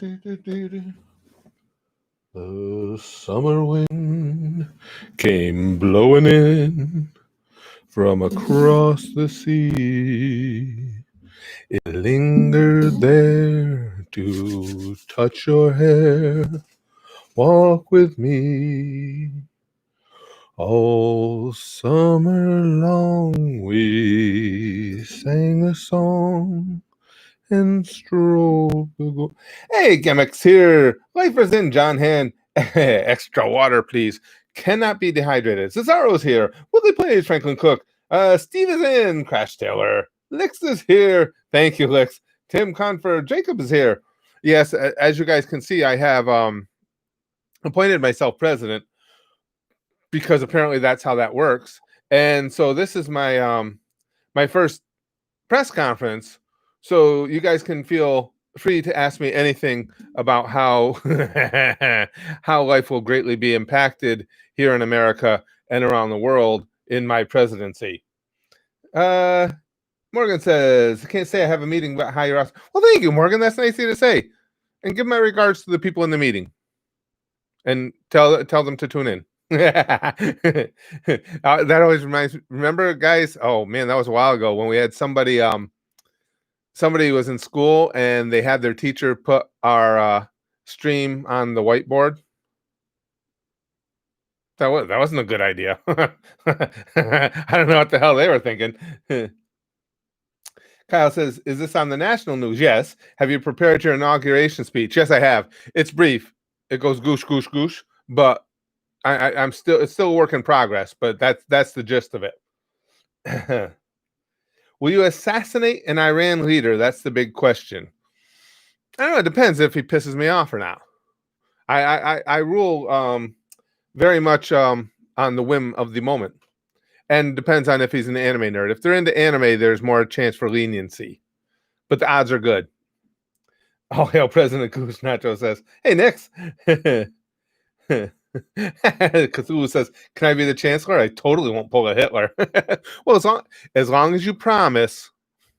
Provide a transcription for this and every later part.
The summer wind came blowing in from across the sea. It lingered there to touch your hair. Walk with me. All summer long we sang a song and strolled the go. Hey, gimmicks here. Life is in John Hand. Extra water, please. Cannot be dehydrated. Cesaro's here. Willie plays Franklin Cook. Steve is in. Crash Taylor. Lix is here. Thank you, Lix. Tim Confer. Jacob is here. Yes, as you guys can see, I have appointed myself president because apparently that's how that works. And so this is my my first press conference, so you guys can feel free to ask me anything about how how life will greatly be impacted here in America and around the world in my presidency. Morgan says, I can't say I have a meeting about how you're asked. Well, thank you, Morgan. That's nice of you to say. And give my regards to the people in the meeting. And tell them to tune in. That always reminds me. Remember, guys? Oh man, that was a while ago when we had somebody somebody was in school and they had their teacher put our stream on the whiteboard. That wasn't a good idea. I don't know what the hell they were thinking. Kyle says, is this on the national news? Yes. Have you prepared your inauguration speech? Yes, I have. It's brief. It goes goosh, goosh, goosh. But it's still a work in progress, but that's the gist of it. Will you assassinate an Iran leader? That's the big question. I don't know. It depends if he pisses me off or not. I rule very much on the whim of the moment, and depends on if he's an anime nerd. If they're into anime, there's more chance for leniency, but the odds are good. All hail President Goose Nacho says, "Hey, Nix." Cthulhu says, "Can I be the chancellor? I totally won't pull a Hitler." Well, as long as you promise,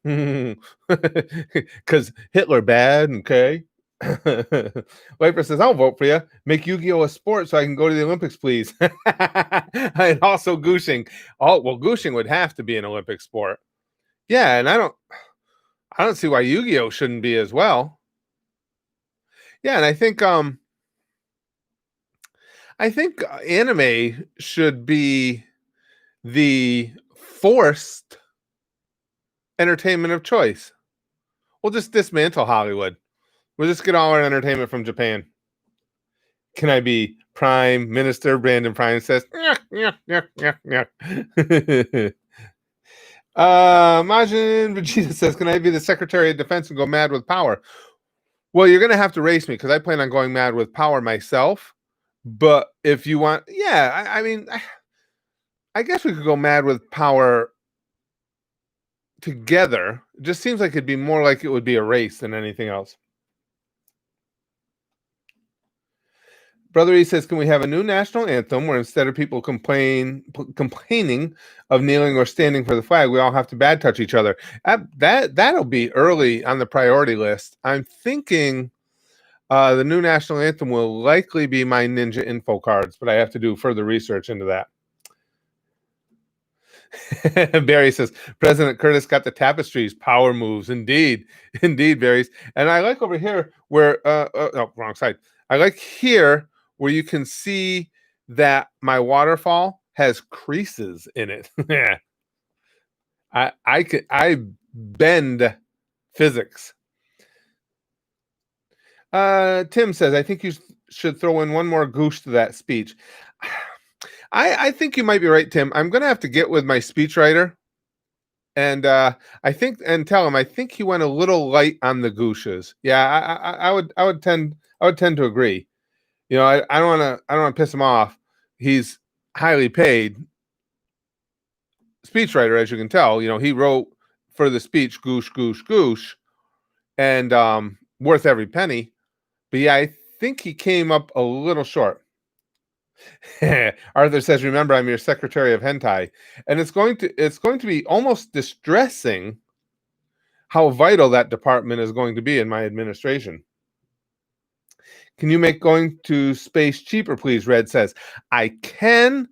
because Hitler bad. Okay. Viper says, "I'll vote for you. Make Yu-Gi-Oh a sport so I can go to the Olympics, please." And also gooshing. Oh well, gooshing would have to be an Olympic sport. Yeah, and I don't see why Yu-Gi-Oh shouldn't be as well. Yeah, and I think anime should be the forced entertainment of choice. We'll just dismantle Hollywood. We'll just get all our entertainment from Japan. Can I be Prime Minister? Brandon Prime says. Majin Vegeta says, can I be the Secretary of Defense and go mad with power? Well, you're going to have to race me because I plan on going mad with power myself. But if you want, yeah, I mean, I guess we could go mad with power together. It just seems like it'd be more like it would be a race than anything else. Brother E says, can we have a new national anthem where instead of people complaining of kneeling or standing for the flag, we all have to bad touch each other? That'll be early on the priority list. I'm thinking the new national anthem will likely be my Ninja info cards, but I have to do further research into that. Barry says, President Curtis got the tapestries, power moves. Indeed, Barry's. And I like over here where, wrong side. I like here where you can see that my waterfall has creases in it. I bend physics. Tim says, I think you should throw in one more goosh to that speech. I think you might be right, Tim. I'm going to have to get with my speechwriter and tell him I think he went a little light on the gooshes. Yeah, I would tend to agree. You know, I don't want to piss him off. He's highly paid speechwriter, as you can tell. You know, he wrote for the speech goosh goosh goosh, and worth every penny. But yeah, I think he came up a little short. Arthur says, remember, I'm your secretary of hentai. And it's going to be almost distressing how vital that department is going to be in my administration. Can you make going to space cheaper, please? Red says, I can,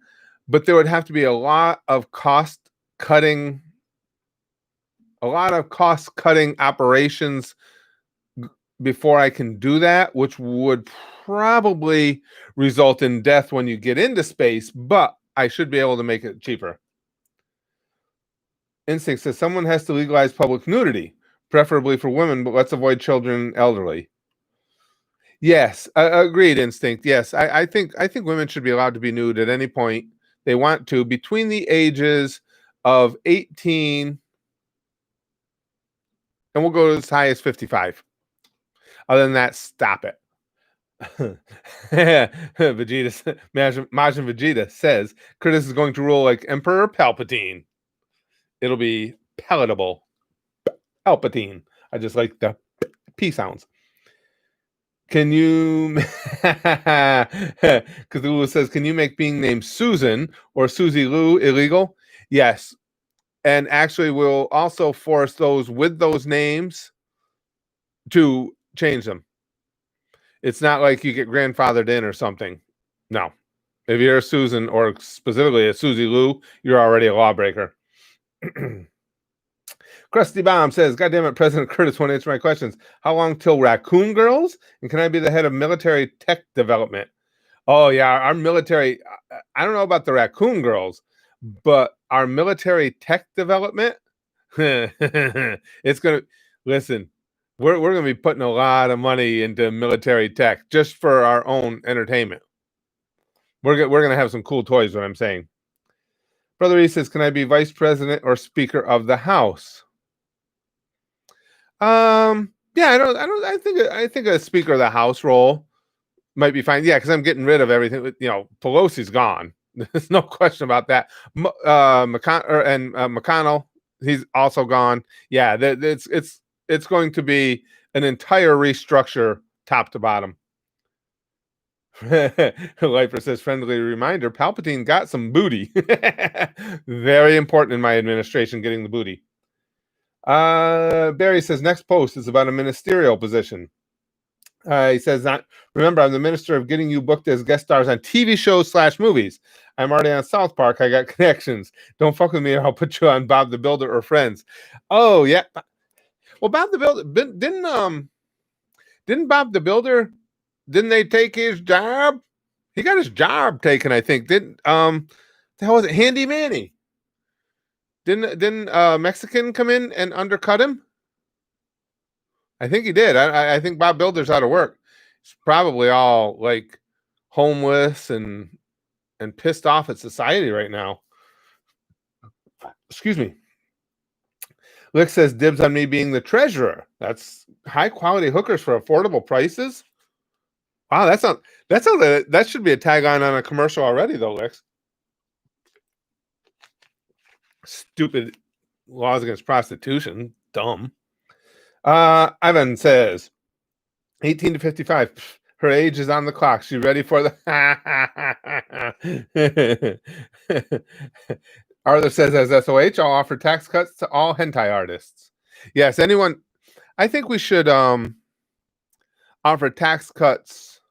but there would have to be a lot of cost-cutting operations before I can do that, which would probably result in death when you get into space, but I should be able to make it cheaper. Instinct says someone has to legalize public nudity, preferably for women, but let's avoid children and elderly. Yes, agreed, Instinct. Yes, I think women should be allowed to be nude at any point they want to between the ages of 18, and we'll go as high as 55. Other than that, stop it. Vegeta, Majin Vegeta says Curtis is going to rule like Emperor Palpatine. It'll be palatable. Palpatine. I just like the P sounds. Can you Cthulhu says, can you make being named Susan or Susie Lou illegal? Yes. And actually we'll also force those with those names to change them. It's not like you get grandfathered in or something. No. If you're a Susan or specifically a Susie Lou, you're already a lawbreaker. Krusty Bomb says, God damn it, President Curtis won't answer my questions. How long till Raccoon Girls? And can I be the head of military tech development? Oh, yeah, our military, I don't know about the Raccoon Girls, but our military tech development, it's going to, listen, we're going to be putting a lot of money into military tech just for our own entertainment. We're going to have some cool toys, what I'm saying. Brother E says, can I be vice president or speaker of the House? Yeah, I think a speaker of the House role might be fine. Yeah, because I'm getting rid of everything. You know, Pelosi's gone. There's no question about that. McConnell, he's also gone. Yeah, it's going to be an entire restructure, top to bottom. Lifer says, friendly reminder, Palpatine got some booty. Very important in my administration, getting the booty. Barry says, next post is about a ministerial position. He says, remember, I'm the minister of getting you booked as guest stars on TV shows / movies. I'm already on South Park. I got connections. Don't fuck with me or I'll put you on Bob the Builder or Friends. Oh, yeah. Well, Bob the Builder, didn't Bob the Builder, didn't they take his job? He got his job taken, I think. The hell was it? Handy Manny. Didn't Mexican come in and undercut him? I think he did. I think Bob Builder's out of work. He's probably all like homeless and pissed off at society right now. Excuse me. Lick says dibs on me being the treasurer. That's high quality hookers for affordable prices. Wow, that should be a tagline on a commercial already, though, Lex. Stupid laws against prostitution. Dumb. Ivan says 18 to 55. Her age is on the clock. She's ready for the Arthur says, as SOH, I'll offer tax cuts to all hentai artists. Yes, anyone. I think we should offer tax cuts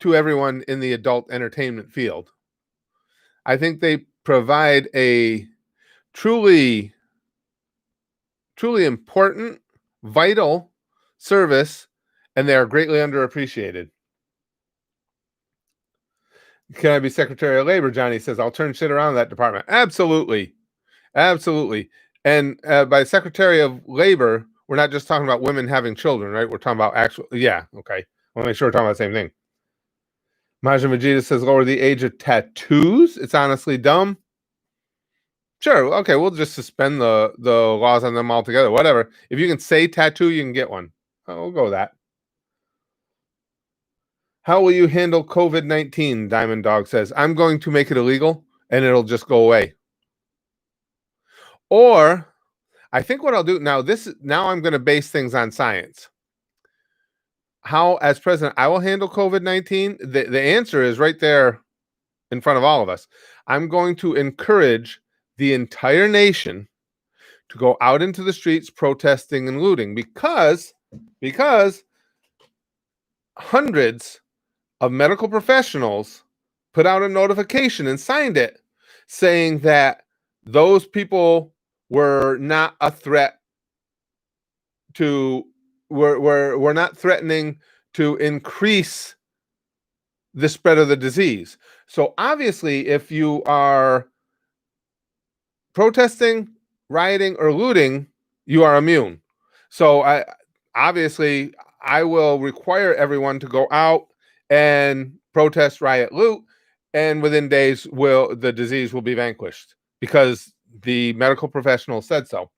to everyone in the adult entertainment field. I think they provide a truly important, vital service, and they are greatly underappreciated. Can I be Secretary of Labor? Johnny says, I'll turn shit around in that department. Absolutely. Absolutely. And by Secretary of Labor, we're not just talking about women having children, right? We're talking about actual, yeah, okay. I want to make sure we're talking about the same thing. Majin Vegeta says, lower the age of tattoos. It's honestly dumb. Sure, okay, we'll just suspend the laws on them altogether. Whatever. If you can say tattoo, you can get one. We'll go with that. How will you handle COVID-19? Diamond Dog says, I'm going to make it illegal and it'll just go away. Or I think what I'll do now, I'm going to base things on science. How, as president, I will handle COVID-19? The answer is right there in front of all of us. I'm going to encourage the entire nation to go out into the streets protesting and looting because hundreds of medical professionals put out a notification and signed it saying that those people were not a threat to were not threatening to increase the spread of the disease. So obviously, if you are protesting, rioting, or looting, you are immune. So I will require everyone to go out and protest, riot, loot, and within days the disease will be vanquished because the medical professional said so.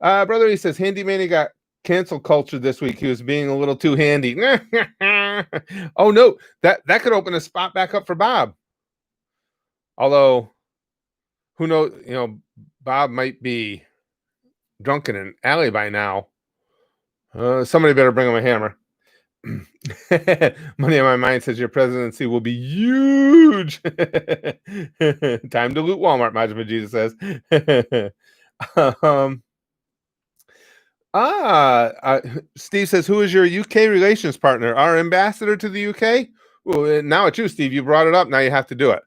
Brother, he says, Handy Manny got cancel culture this week. He was being a little too handy. Oh no, that could open a spot back up for Bob. Although, who knows? Bob might be drunk in an alley by now. Somebody better bring him a hammer. Money on my mind says your presidency will be huge. Time to loot Walmart, Majima Jesus says. Steve says, who is your UK relations partner? Our ambassador to the UK? Well, now it's you, Steve. You brought it up. Now you have to do it.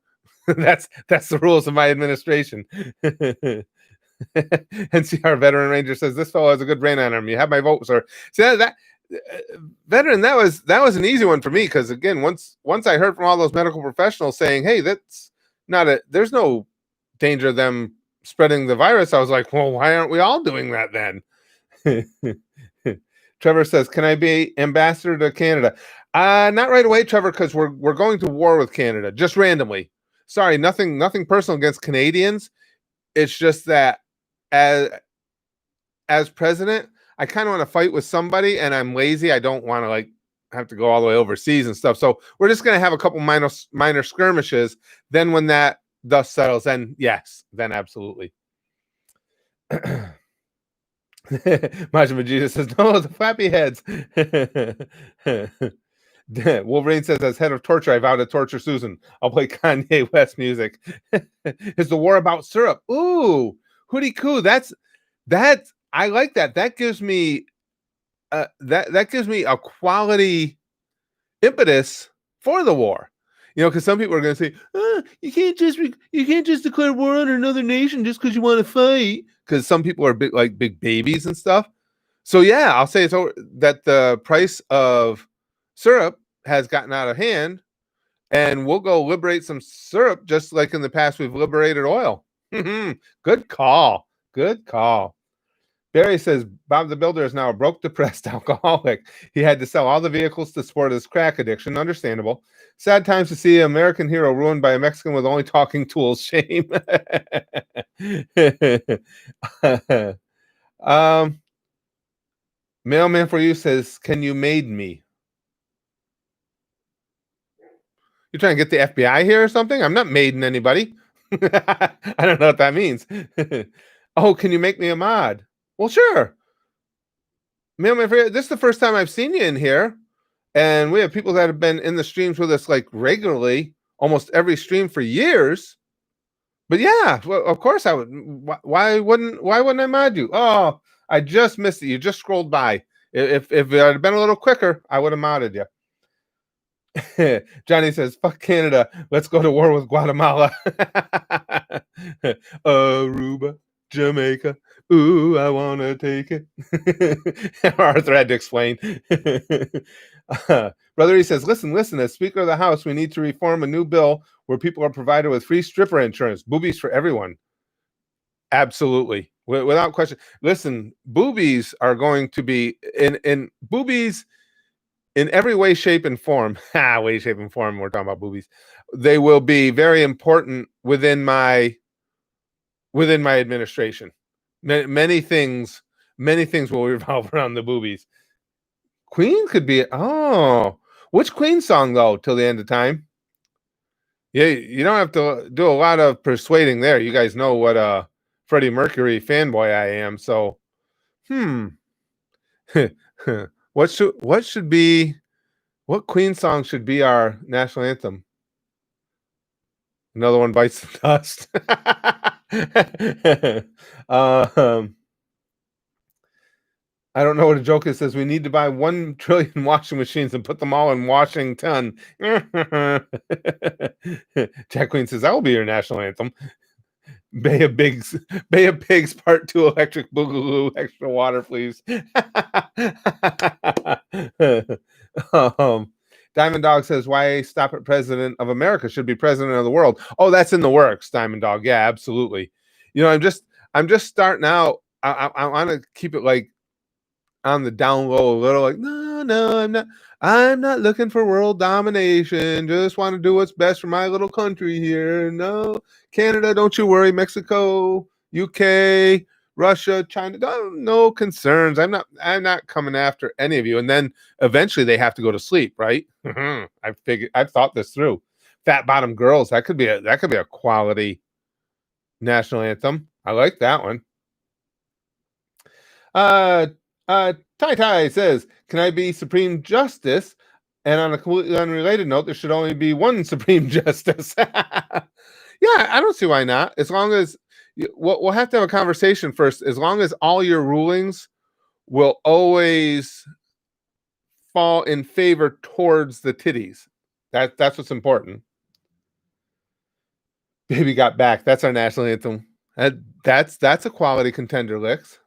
That's the rules of my administration. NCR Veteran Ranger says, this fellow has a good brain on him. You have my vote, sir. See, that veteran, that was an easy one for me, because again, once I heard from all those medical professionals saying, hey, that's there's no danger of them spreading the virus, I was like, well, why aren't we all doing that then? Trevor says, can I be ambassador to Canada? Not right away, Trevor, because we're going to war with Canada, just randomly. Sorry, nothing personal against Canadians. It's just that as president, I kind of want to fight with somebody, and I'm lazy. I don't want to have to go all the way overseas and stuff. So we're just going to have a couple minor skirmishes. Then when that dust settles, then yes, then absolutely. Majima Jesus says, no, the flappy heads. Wolverine says, as head of torture, I vow to torture Susan. I'll play Kanye West music. Is the war about syrup? Ooh, hootie coo. That's I like that. That gives me that gives me a quality impetus for the war. Because some people are going to say, you can't just declare war on another nation just because you want to fight. Because some people are big babies and stuff. So yeah, I'll say that the price of syrup has gotten out of hand, and we'll go liberate some syrup just like in the past we've liberated oil. Good call. Good call. Barry says, Bob the Builder is now a broke, depressed alcoholic. He had to sell all the vehicles to support his crack addiction. Understandable. Sad times to see an American hero ruined by a Mexican with only talking tools. Shame. Mailman for you says, can you maid me? You trying to get the FBI here or something? I'm not maiding anybody. I don't know what that means. Oh, can you make me a mod? Well, sure. Mailman, this is the first time I've seen you in here, and we have people that have been in the streams with us regularly, almost every stream for years. But yeah, well, of course I would. Why wouldn't I mod you? Oh, I just missed it. You just scrolled by. If it had been a little quicker, I would have modded you. Johnny says, fuck Canada. Let's go to war with Guatemala. Aruba, Jamaica. Ooh, I want to take it. Arthur had to explain. Brother, he says, listen, as Speaker of the House, we need to reform a new bill where people are provided with free stripper insurance. Boobies for everyone. Absolutely. Without question. Listen, boobies are going to be in boobies in every way, shape, and form. Way, shape, and form. We're talking about boobies. They will be very important within my administration. Many things will revolve around the boobies. Queen could be. Oh, which Queen song though? Till the end of time. Yeah, you don't have to do a lot of persuading there. You guys know what a Freddie Mercury fanboy I am. So, what Queen song should be our national anthem? Another one bites the dust. I don't know what a joke is. Says we need to buy 1 trillion washing machines and put them all in Washington. Jack Queen says that will be your national anthem. Bay of Pigs Part 2 Electric Boogaloo. Extra water, please. Diamond Dog says, why stop at President of America? Should be President of the world. Oh, that's in the works, Diamond Dog. Yeah, absolutely. You know, I'm just starting out. I want to keep it like on the down low a little, like, no, I'm not looking for world domination. Just want to do what's best for my little country here. No, Canada, don't you worry. Mexico, UK, Russia, China, no concerns. I'm not coming after any of you. And then eventually they have to go to sleep, right? I've thought this through. Fat Bottom Girls, that could be a quality national anthem. I like that one. Tai says, can I be Supreme Justice? And on a completely unrelated note, there should only be one Supreme Justice. Yeah, I don't see why not. As long as we'll have to have a conversation first. As long as all your rulings will always fall in favor towards the titties. That's what's important. Baby Got Back. That's our national anthem. That's a quality contender, Licks.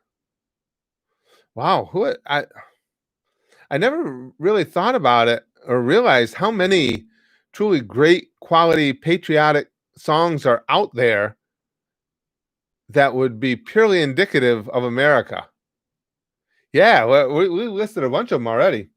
Wow, I never really thought about it or realized how many truly great quality patriotic songs are out there that would be purely indicative of America. Yeah, we listed a bunch of them already.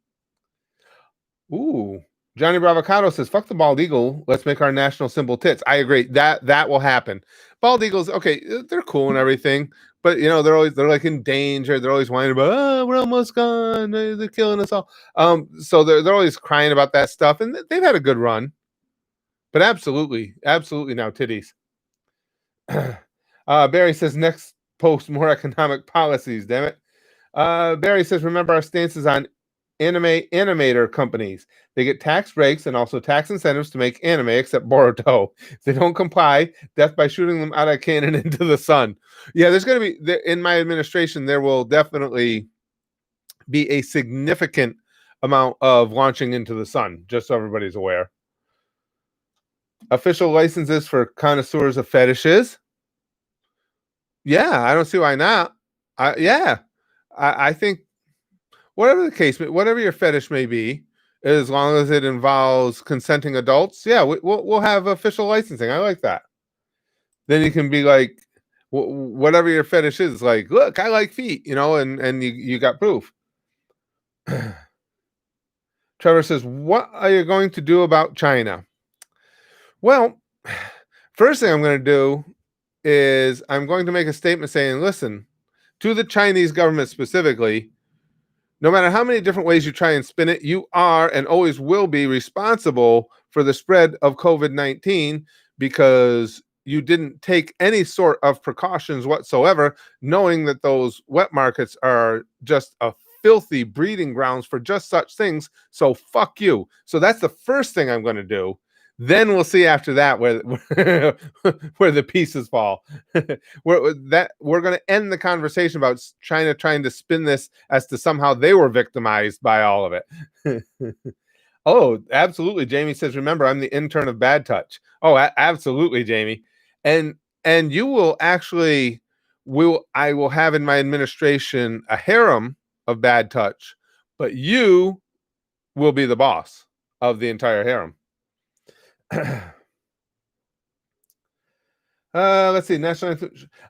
Ooh, Johnny Bravocado says, fuck the bald eagle. Let's make our national symbol tits. I agree. That will happen. Bald eagles, okay, they're cool and everything, but you know, they're like in danger. They're always whining about, oh, we're almost gone. They're killing us all. So they're always crying about that stuff, and they've had a good run. But absolutely now titties. Barry says, next post more economic policies, damn it. Barry says, remember our stances on animator companies. They get tax breaks and also tax incentives to make anime, except Boruto. If they don't comply, death by shooting them out of cannon into the sun. Yeah, there's going to be, in my administration, there will definitely be a significant amount of launching into the sun, just so everybody's aware. Official licenses for connoisseurs of fetishes. Yeah, I don't see why not. I think whatever the case, whatever your fetish may be, as long as it involves consenting adults, yeah, we'll have official licensing. I like that. Then you can be like, whatever your fetish is, like, look, I like feet, you know, and you got proof. Trevor says, what are you going to do about China? Well, first thing I'm going to do is I'm going to make a statement saying, listen, to the Chinese government specifically, no matter how many different ways you try and spin it, you are and always will be responsible for the spread of COVID-19 because you didn't take any sort of precautions whatsoever, knowing that those wet markets are just a filthy breeding grounds for just such things. So fuck you. So that's the first thing I'm going to do. Then we'll see after that where the pieces fall. We're going to end the conversation about China trying to spin this as to somehow they were victimized by all of it. Oh, absolutely. Jamie says, remember, I'm the intern of Bad Touch. Oh, absolutely, Jamie. And you will actually, I will have in my administration a harem of Bad Touch, but you will be the boss of the entire harem. Let's see. National.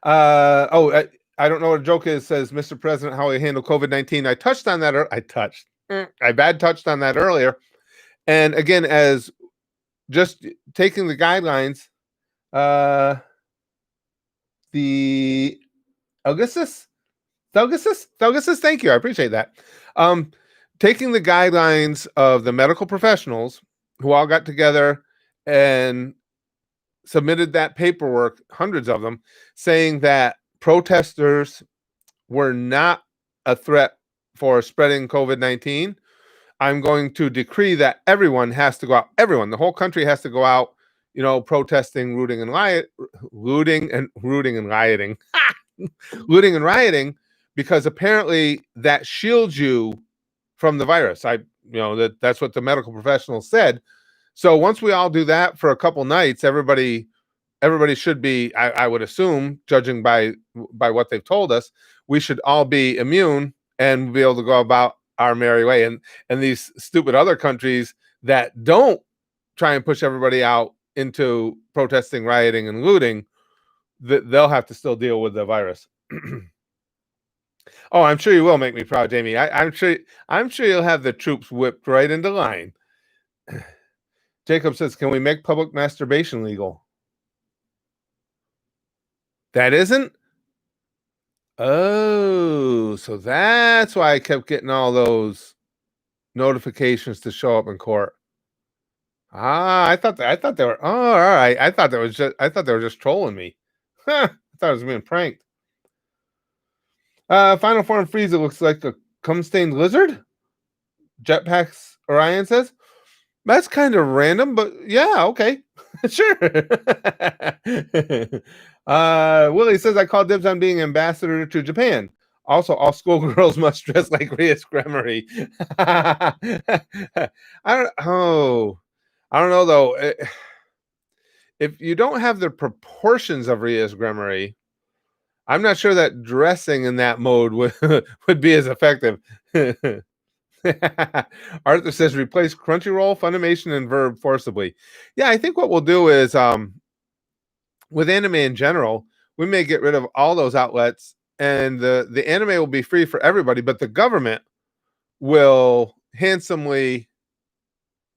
I don't know what a joke is. Says Mr. President, how we handle COVID-19. I touched on that. I bad touched on that earlier. And again, as just taking the guidelines, the Augustus. Thank you. I appreciate that. Taking the guidelines of the medical professionals who all got together and submitted that paperwork, hundreds of them, saying that protesters were not a threat for spreading COVID-19. I'm going to decree that everyone has to go out. Everyone, the whole country has to go out, you know, protesting, looting and rioting, because apparently that shields you from the virus. That's what the medical professionals said. So once we all do that for a couple nights, everybody should be, I would assume, judging by what they've told us, we should all be immune and be able to go about our merry way. And these stupid other countries that don't try and push everybody out into protesting, rioting, and looting, they'll have to still deal with the virus. Oh, I'm sure you will make me proud, Jamie. I'm sure you'll have the troops whipped right into line. Jacob says, "Can we make public masturbation legal?" That isn't? Oh, so that's why I kept getting all those notifications to show up in court. I thought they were. Oh, all right. I thought they were just trolling me. Huh, I thought I was being pranked. Final form Frieza looks like a cum-stained lizard. Jetpacks Orion says. That's kind of random, but yeah, okay. Sure. Willie says, I call dibs on being ambassador to Japan. Also, all schoolgirls must dress like Rias Gremory. I don't know though. If you don't have the proportions of Rias Gremory, I'm not sure that dressing in that mode would be as effective. Arthur says replace Crunchyroll, Funimation, and Verb forcibly. Yeah, I think what we'll do is with anime in general, we may get rid of all those outlets, and the anime will be free for everybody, but the government will handsomely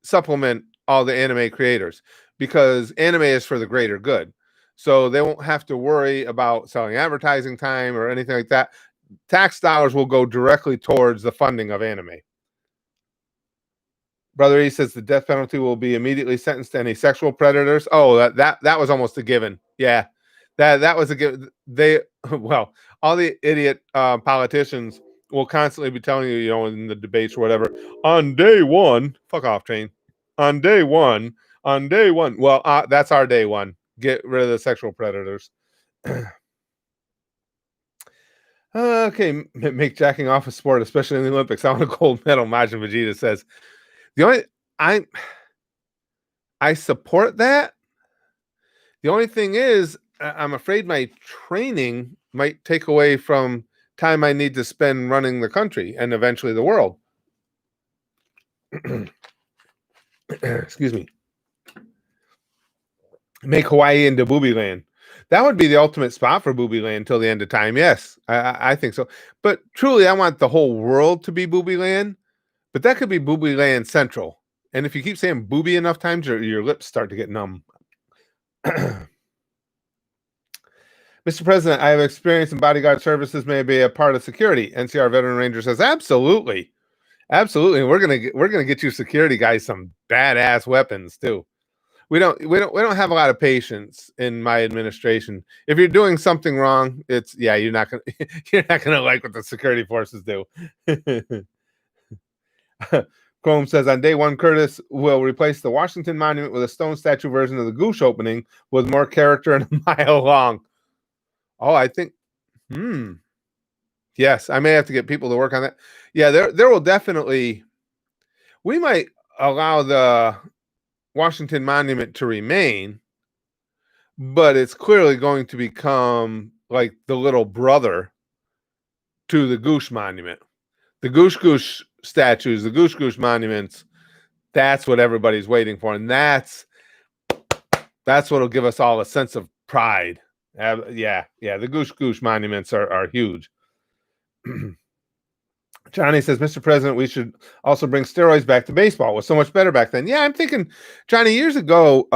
supplement all the anime creators because anime is for the greater good. So they won't have to worry about selling advertising time or anything like that. Tax dollars will go directly towards the funding of anime. Brother E says the death penalty will be immediately sentenced to any sexual predators. Oh, that was almost a given. Yeah, that was a given. All the idiot politicians will constantly be telling you, in the debates or whatever, on day one, fuck off, train. On day one. Well, that's our day one. Get rid of the sexual predators. Okay, make jacking off a sport, especially in the Olympics. I want a gold medal. Majin Vegeta says. I support that. The only thing is, I'm afraid my training might take away from time I need to spend running the country and eventually the world. Excuse me. Make Hawaii into Booby Land. That would be the ultimate spot for Booby Land until the end of time. Yes, I think so. But truly, I want the whole world to be Booby Land. But that could be Booby Land Central. And if you keep saying booby enough times, your lips start to get numb. Mr. President, I have experience in bodyguard services, may be a part of security. NCR Veteran Ranger says, absolutely. Absolutely. And we're gonna get you security guys some badass weapons too. We don't have a lot of patience in my administration. If you're doing something wrong, you're not gonna like what the security forces do. Chrome says on day one, Curtis will replace the Washington Monument with a stone statue version of the Goosh opening with more character and a mile long. Oh, I think, yes, I may have to get people to work on that. Yeah, there will definitely, we might allow the Washington Monument to remain, but it's clearly going to become like the little brother to the Goosh Monument. The Goosh statues, the Goosh monuments, that's what everybody's waiting for. And that's what'll give us all a sense of pride. The Goosh monuments are huge. Johnny says, Mr. President, we should also bring steroids back to baseball. It was so much better back then. Yeah, I'm thinking, Johnny, years ago,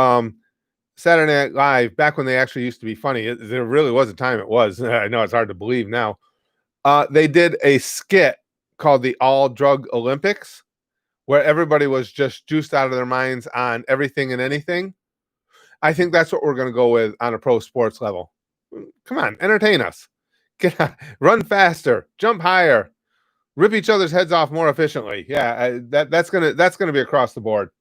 Saturday Night Live, back when they actually used to be funny, there really was a time it was. I know it's hard to believe now. They did a skit called the All Drug Olympics, where everybody was just juiced out of their minds on everything and anything. I think that's what we're going to go with on a pro sports level. Come on, entertain us. Run faster, jump higher, rip each other's heads off more efficiently. Yeah, that's gonna be across the board.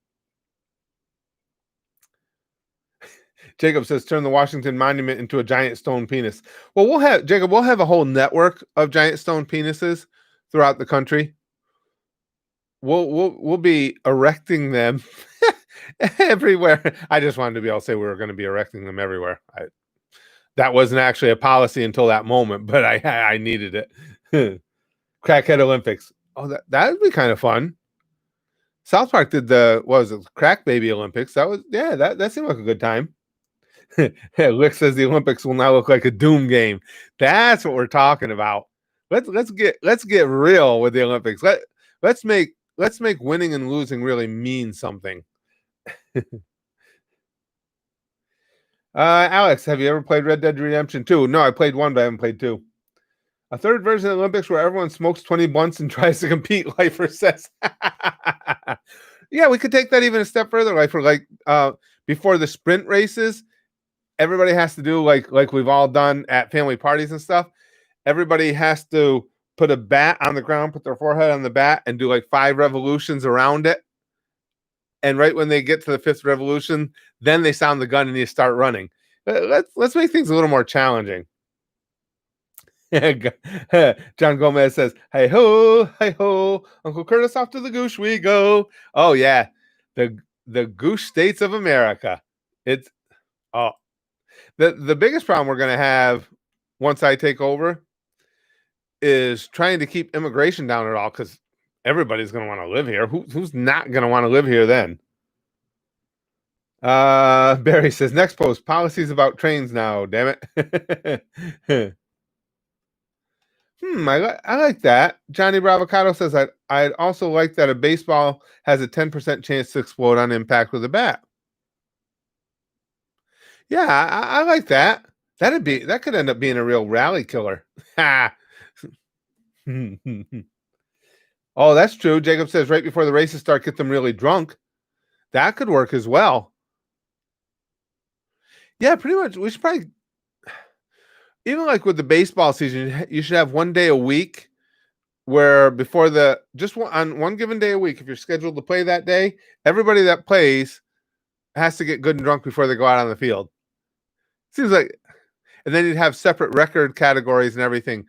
Jacob says, turn the Washington Monument into a giant stone penis. Well, we'll have a whole network of giant stone penises throughout the country. We'll be erecting them everywhere. I just wanted to be able to say we were going to be erecting them everywhere. That wasn't actually a policy until that moment, but I needed it. Crackhead Olympics. Oh, that would be kind of fun. South Park did Crack Baby Olympics. That seemed like a good time. Lick says the Olympics will now look like a Doom game. That's what we're talking about. Let's get real with the Olympics. Let's make winning and losing really mean something. Alex, have you ever played Red Dead Redemption 2? No, I played 1, but I haven't played 2. A third version of the Olympics where everyone smokes 20 blunts and tries to compete, Lifer says. Yeah, we could take that even a step further, Lifer. Like before the sprint races, everybody has to do like we've all done at family parties and stuff. Everybody has to put a bat on the ground, put their forehead on the bat, and do like 5 revolutions around it. And right when they get to the 5th revolution, then they sound the gun and you start running. Let's make things a little more challenging. John Gomez says, "Hey ho, Uncle Curtis, off to the goosh we go." Oh yeah, the goosh states of America. It's the biggest problem we're gonna have once I take over is trying to keep immigration down at all, because everybody's gonna want to live here. Who's not gonna want to live here then? Barry says, next post, policies about trains now, damn it. I like that. Johnny Bravocado says, I'd also like that a baseball has a 10% chance to explode on impact with a bat. Yeah, I like that. That could end up being a real rally killer. Oh, that's true. Jacob says right before the races start, get them really drunk. That could work as well. Yeah, pretty much. We should probably, even like with the baseball season, you should have one day a week where before on one given day a week, if you're scheduled to play that day, everybody that plays has to get good and drunk before they go out on the field. Seems like, and then you'd have separate record categories and everything,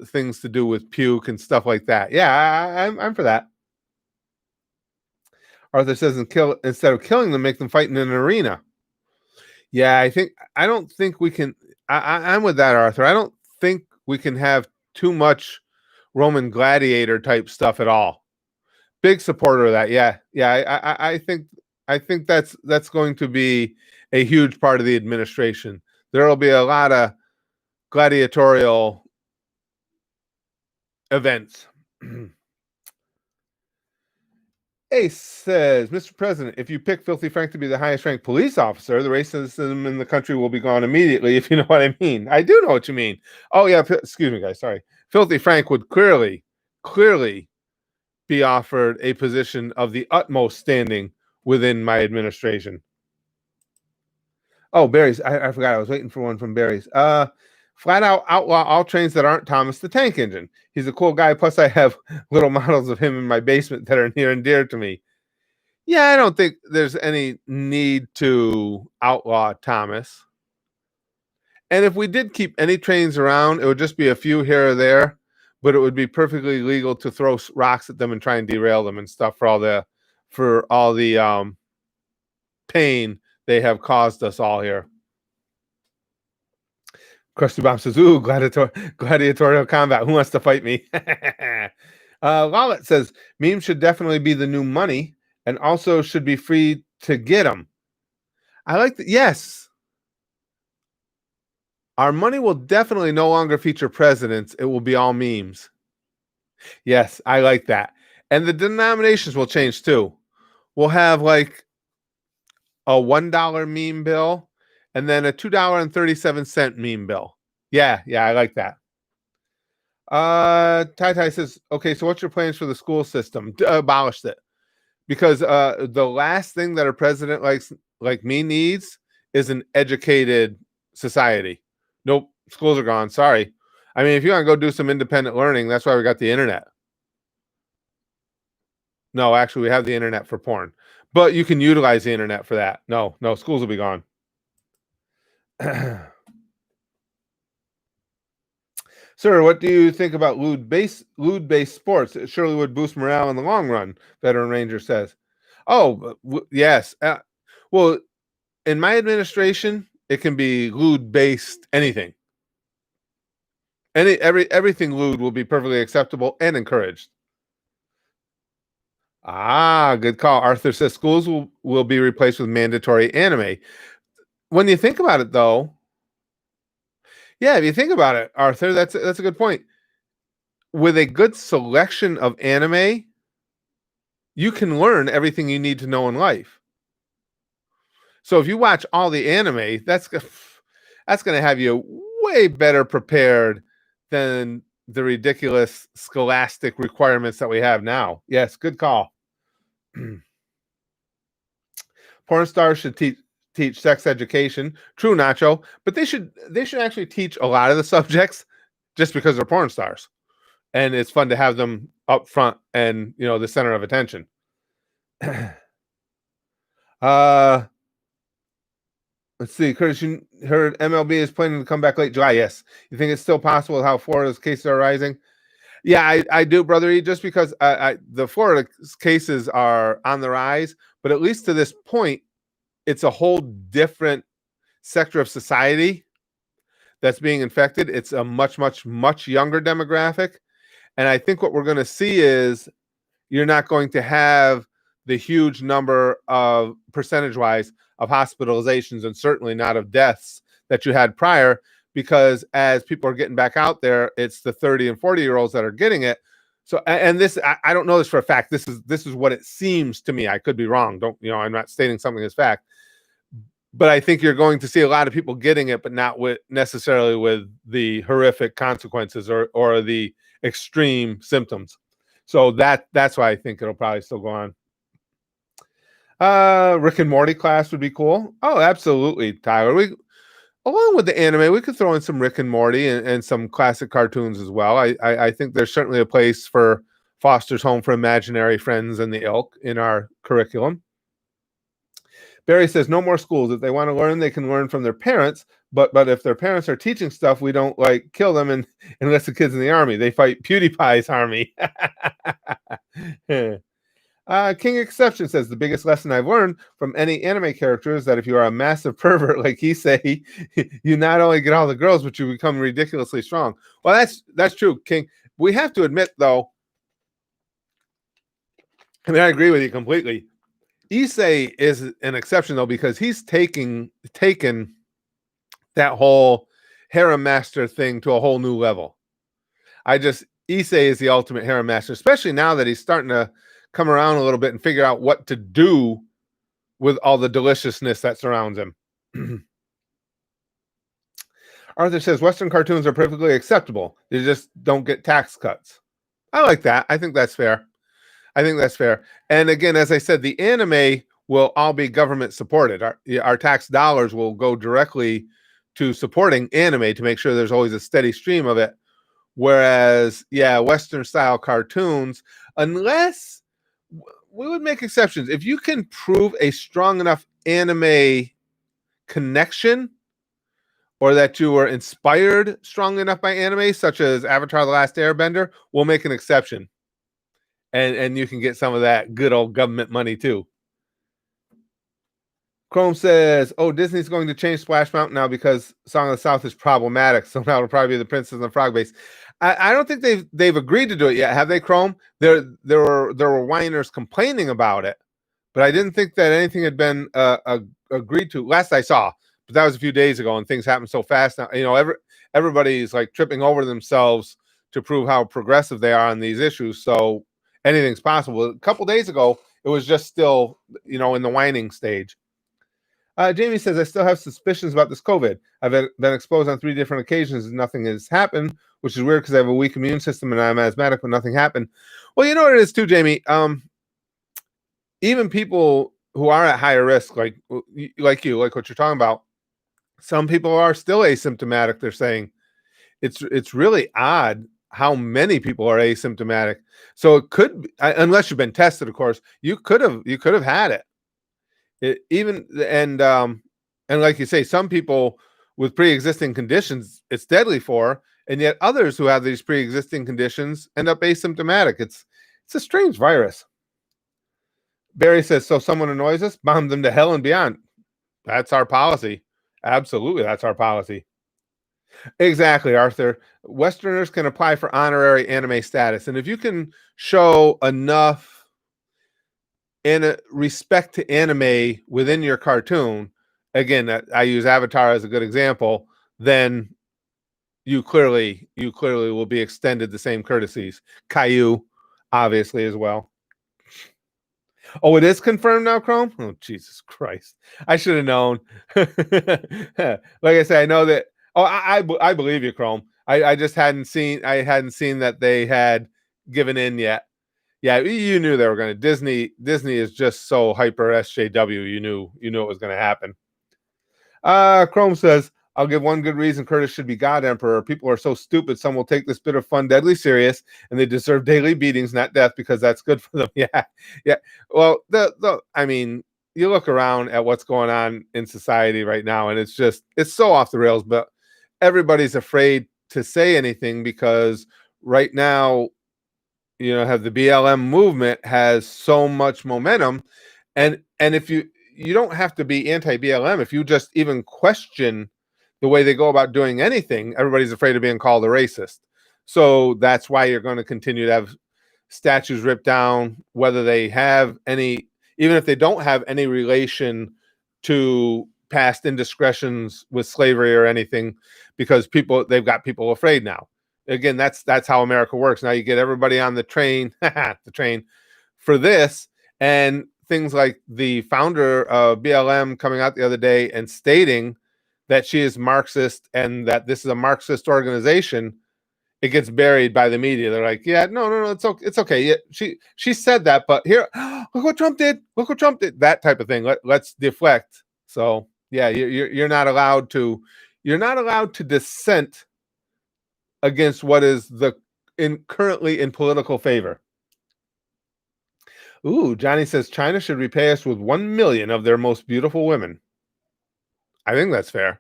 things to do with puke and stuff like that. Yeah, I'm for that. Arthur says, instead of killing them, make them fight in an arena. Yeah, I don't think we can. I'm with that, Arthur. I don't think we can have too much Roman gladiator type stuff at all. Big supporter of that. Yeah. I think that's going to be a huge part of the administration. There will be a lot of gladiatorial events. Ace says, Mr. President, if you pick Filthy Frank to be the highest ranked police officer, the racism in the country will be gone immediately, if you know what I mean. I do know what you mean. Oh, yeah. Excuse me, guys. Sorry. Filthy Frank would clearly be offered a position of the utmost standing within my administration. Oh, Barry's. I forgot. I was waiting for one from Barry's. Flat out outlaw all trains that aren't Thomas the Tank Engine. He's a cool guy. Plus, I have little models of him in my basement that are near and dear to me. Yeah, I don't think there's any need to outlaw Thomas. And if we did keep any trains around, it would just be a few here or there, but it would be perfectly legal to throw rocks at them and try and derail them and stuff for all the pain they have caused us all here. Krusty Bomb says, ooh, gladiatorial combat. Who wants to fight me? Lawlet says, memes should definitely be the new money and also should be free to get them. I like that. Yes. Our money will definitely no longer feature presidents. It will be all memes. Yes, I like that. And the denominations will change too. We'll have like a $1 meme bill and then a $2.37 meme bill. Yeah, I like that. Tai says, okay, so what's your plans for the school system? Abolish it. Because the last thing that a president like me needs is an educated society. Nope, schools are gone. Sorry. I mean, if you want to go do some independent learning, that's why we got the internet. No, actually, we have the internet for porn. But you can utilize the internet for that. No, schools will be gone. Sir, what do you think about lewd-based sports? It surely would boost morale in the long run, Veteran Ranger says. Oh, yes. Well, in my administration, it can be lewd-based anything. Everything lewd will be perfectly acceptable and encouraged. Ah, good call. Arthur says schools will be replaced with mandatory anime. When you think about it, though, yeah, if you think about it, Arthur, that's a good point. With a good selection of anime, you can learn everything you need to know in life. So if you watch all the anime, that's going to have you way better prepared than the ridiculous scholastic requirements that we have now. Yes, good call. Porn stars should teach sex education. True, Nacho, but they should actually teach a lot of the subjects just because they're porn stars, and it's fun to have them up front and the center of attention. Let's see, Curtis. You heard MLB is planning to come back late July. Yes, you think it's still possible with how Florida's cases are rising? Yeah, I do, brother E. Just because the Florida cases are on the rise, but at least to this point, it's a whole different sector of society that's being infected. It's a much, much, much younger demographic. And I think what we're going to see is you're not going to have the huge number of percentage-wise of hospitalizations and certainly not of deaths that you had prior, because as people are getting back out there, it's the 30 and 40-year-olds that are getting it. So, and this, I don't know this for a fact. This is what it seems to me. I could be wrong. I'm not stating something as fact. But I think you're going to see a lot of people getting it, but not necessarily with the horrific consequences or the extreme symptoms. So that's why I think it'll probably still go on. Rick and Morty class would be cool. Oh, absolutely, Tyler. Along with the anime, we could throw in some Rick and Morty and some classic cartoons as well. I think there's certainly a place for Foster's Home for Imaginary Friends and the ilk in our curriculum. Barry says no more schools. If they want to learn, they can learn from their parents. But if their parents are teaching stuff, we don't kill them unless the kid's in the army. They fight PewDiePie's army. King Exception says the biggest lesson I've learned from any anime character is that if you are a massive pervert like Issei, you not only get all the girls, but you become ridiculously strong. Well, that's true, King. We have to admit, though, I mean, I agree with you completely. Issei is an exception, though, because he's taken that whole harem master thing to a whole new level. Issei is the ultimate harem master, especially now that he's starting to come around a little bit and figure out what to do with all the deliciousness that surrounds him. Arthur says Western cartoons are perfectly acceptable. They just don't get tax cuts. I like that. I think that's fair. And again, as I said, the anime will all be government supported. Our tax dollars will go directly to supporting anime to make sure there's always a steady stream of it. Whereas, Western style cartoons, unless we would make exceptions. If you can prove a strong enough anime connection, or that you were inspired strongly enough by anime, such as Avatar: The Last Airbender, we'll make an exception. And you can get some of that good old government money too. Chrome says, "Oh, Disney's going to change Splash Mountain now because Song of the South is problematic. So now it'll probably be the Princess and the Frog base." I don't think they've agreed to do it yet, have they, Chrome? There were whiners complaining about it, but I didn't think that anything had been agreed to. Last I saw, but that was a few days ago, and things happen so fast now. Everybody's tripping over themselves to prove how progressive they are on these issues. So anything's possible. A couple days ago, it was just still, in the whining stage. Jamie says, I still have suspicions about this COVID. I've been exposed on 3 different occasions and nothing has happened, which is weird because I have a weak immune system and I'm asthmatic, but nothing happened. Well, you know what it is too, Jamie? Even people who are at higher risk, like what you're talking about, some people are still asymptomatic. They're saying it's really odd how many people are asymptomatic. So it could be, unless you've been tested, of course, you could have had it. And like you say, some people with pre-existing conditions it's deadly for, and yet others who have these pre-existing conditions end up asymptomatic. It's a strange virus. Barry says, so someone annoys us, bomb them to hell and beyond. That's our policy. Absolutely, that's our policy. Exactly, Arthur. Westerners can apply for honorary anime status, and if you can show enough respect to anime within your cartoon, again, I use Avatar as a good example, then you clearly will be extended the same courtesies. Caillou, obviously, as well. Oh, it is confirmed now, Chrome? Oh, Jesus Christ. I should have known. Like I say, I know that. Oh, I believe you, Chrome. I just hadn't seen that they had given in yet. Yeah, you knew they were going to. Disney is just so hyper SJW. You knew it was going to happen. Chrome says, I'll give one good reason Curtis should be God Emperor. People are so stupid. Some will take this bit of fun deadly serious, and they deserve daily beatings, not death, because that's good for them. Yeah. Well, I mean, you look around at what's going on in society right now, and it's so off the rails. But everybody's afraid to say anything because right now, have the BLM movement has so much momentum, and if you don't have to be anti-BLM, if you just even question the way they go about doing anything, everybody's afraid of being called a racist. So that's why you're going to continue to have statues ripped down, whether they have any, even if they don't have any relation to past indiscretions with slavery or anything, because they've got people afraid now. Again, that's how America works. Now you get everybody on the train, for this, and things like the founder of BLM coming out the other day and stating that she is Marxist and that this is a Marxist organization, it gets buried by the media. They're like, yeah, no, it's okay. Yeah, she said that, but here, look what Trump did. Look what Trump did. That type of thing. Let's deflect. So yeah, you're not allowed to dissent against what is currently in political favor. Ooh, Johnny says China should repay us with 1 million of their most beautiful women. I think that's fair.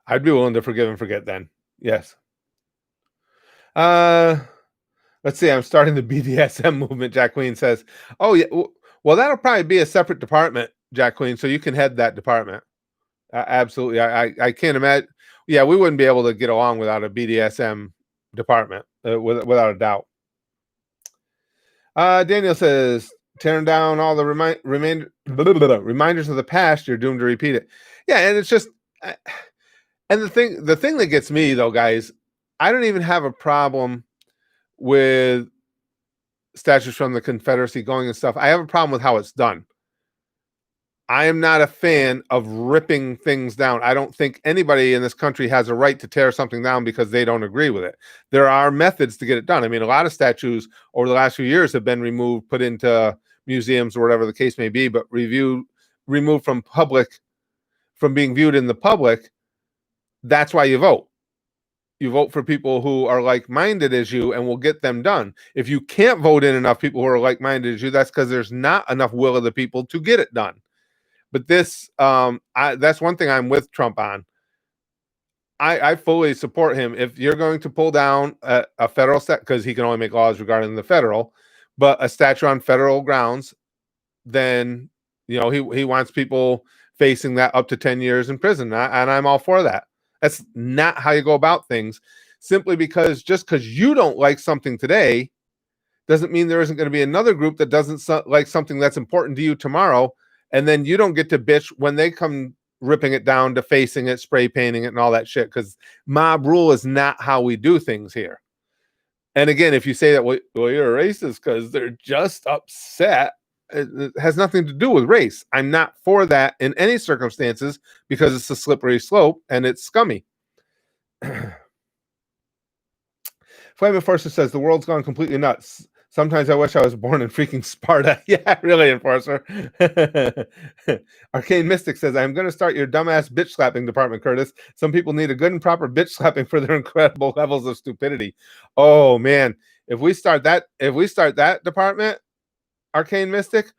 I'd be willing to forgive and forget then. Yes. Let's see. I'm starting the BDSM movement, Jack Queen says. Oh, yeah. Well, that'll probably be a separate department, Jack Queen, so you can head that department. Absolutely. I can't imagine. Yeah, we wouldn't be able to get along without a BDSM department, without a doubt. Daniel says, tearing down all the reminders of the past, you're doomed to repeat it. Yeah, and it's just, and the thing that gets me though, guys, I don't even have a problem with statues from the Confederacy going and stuff. I have a problem with how it's done. I am not a fan of ripping things down. I don't think anybody in this country has a right to tear something down because they don't agree with it. There are methods to get it done. I mean, a lot of statues over the last few years have been removed, put into museums or whatever the case may be, but removed from being viewed in the public. That's why you vote. You vote for people who are like-minded as you and will get them done. If you can't vote in enough people who are like-minded as you, that's because there's not enough will of the people to get it done. But this, that's one thing I'm with Trump on. I fully support him. If you're going to pull down a federal because he can only make laws regarding the federal, but a statue on federal grounds, then he wants people facing that up to 10 years in prison, and I'm all for that. That's not how you go about things. Simply because just because you don't like something today doesn't mean there isn't going to be another group that doesn't like something that's important to you tomorrow. And then you don't get to bitch when they come ripping it down, defacing it, spray painting it, and all that shit. Because mob rule is not how we do things here. And again, if you say that, well, you're a racist because they're just upset, it has nothing to do with race. I'm not for that in any circumstances because it's a slippery slope and it's scummy. Flame Enforcer says the world's gone completely nuts. Sometimes I wish I was born in freaking Sparta. Yeah, really, Enforcer. Arcane Mystic says, I'm going to start your dumbass bitch slapping department, Curtis. Some people need a good and proper bitch slapping for their incredible levels of stupidity. Oh, man. If we start that department, Arcane Mystic,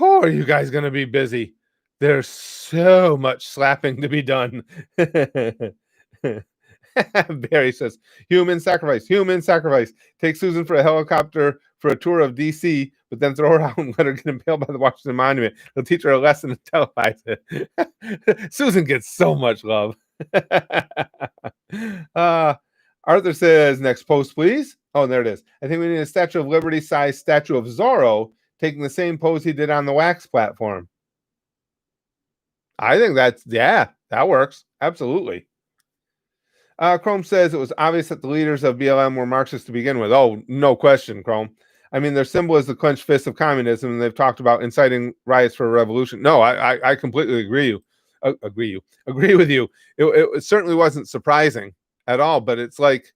are you guys going to be busy? There's so much slapping to be done. Barry says, human sacrifice, human sacrifice. Take Susan for a helicopter for a tour of DC, but then throw her out and let her get impaled by the Washington Monument. He'll teach her a lesson and televise it. Susan gets so much love. Arthur says, next post, please. Oh, there it is. I think we need a Statue of Liberty sized statue of Zorro taking the same pose he did on the wax platform. I think that works. Absolutely. Chrome says it was obvious that the leaders of BLM were Marxists to begin with. Oh, no question, Chrome. I mean, their symbol is the clenched fist of communism, and they've talked about inciting riots for a revolution. No, I completely agree with you. It certainly wasn't surprising at all, but it's like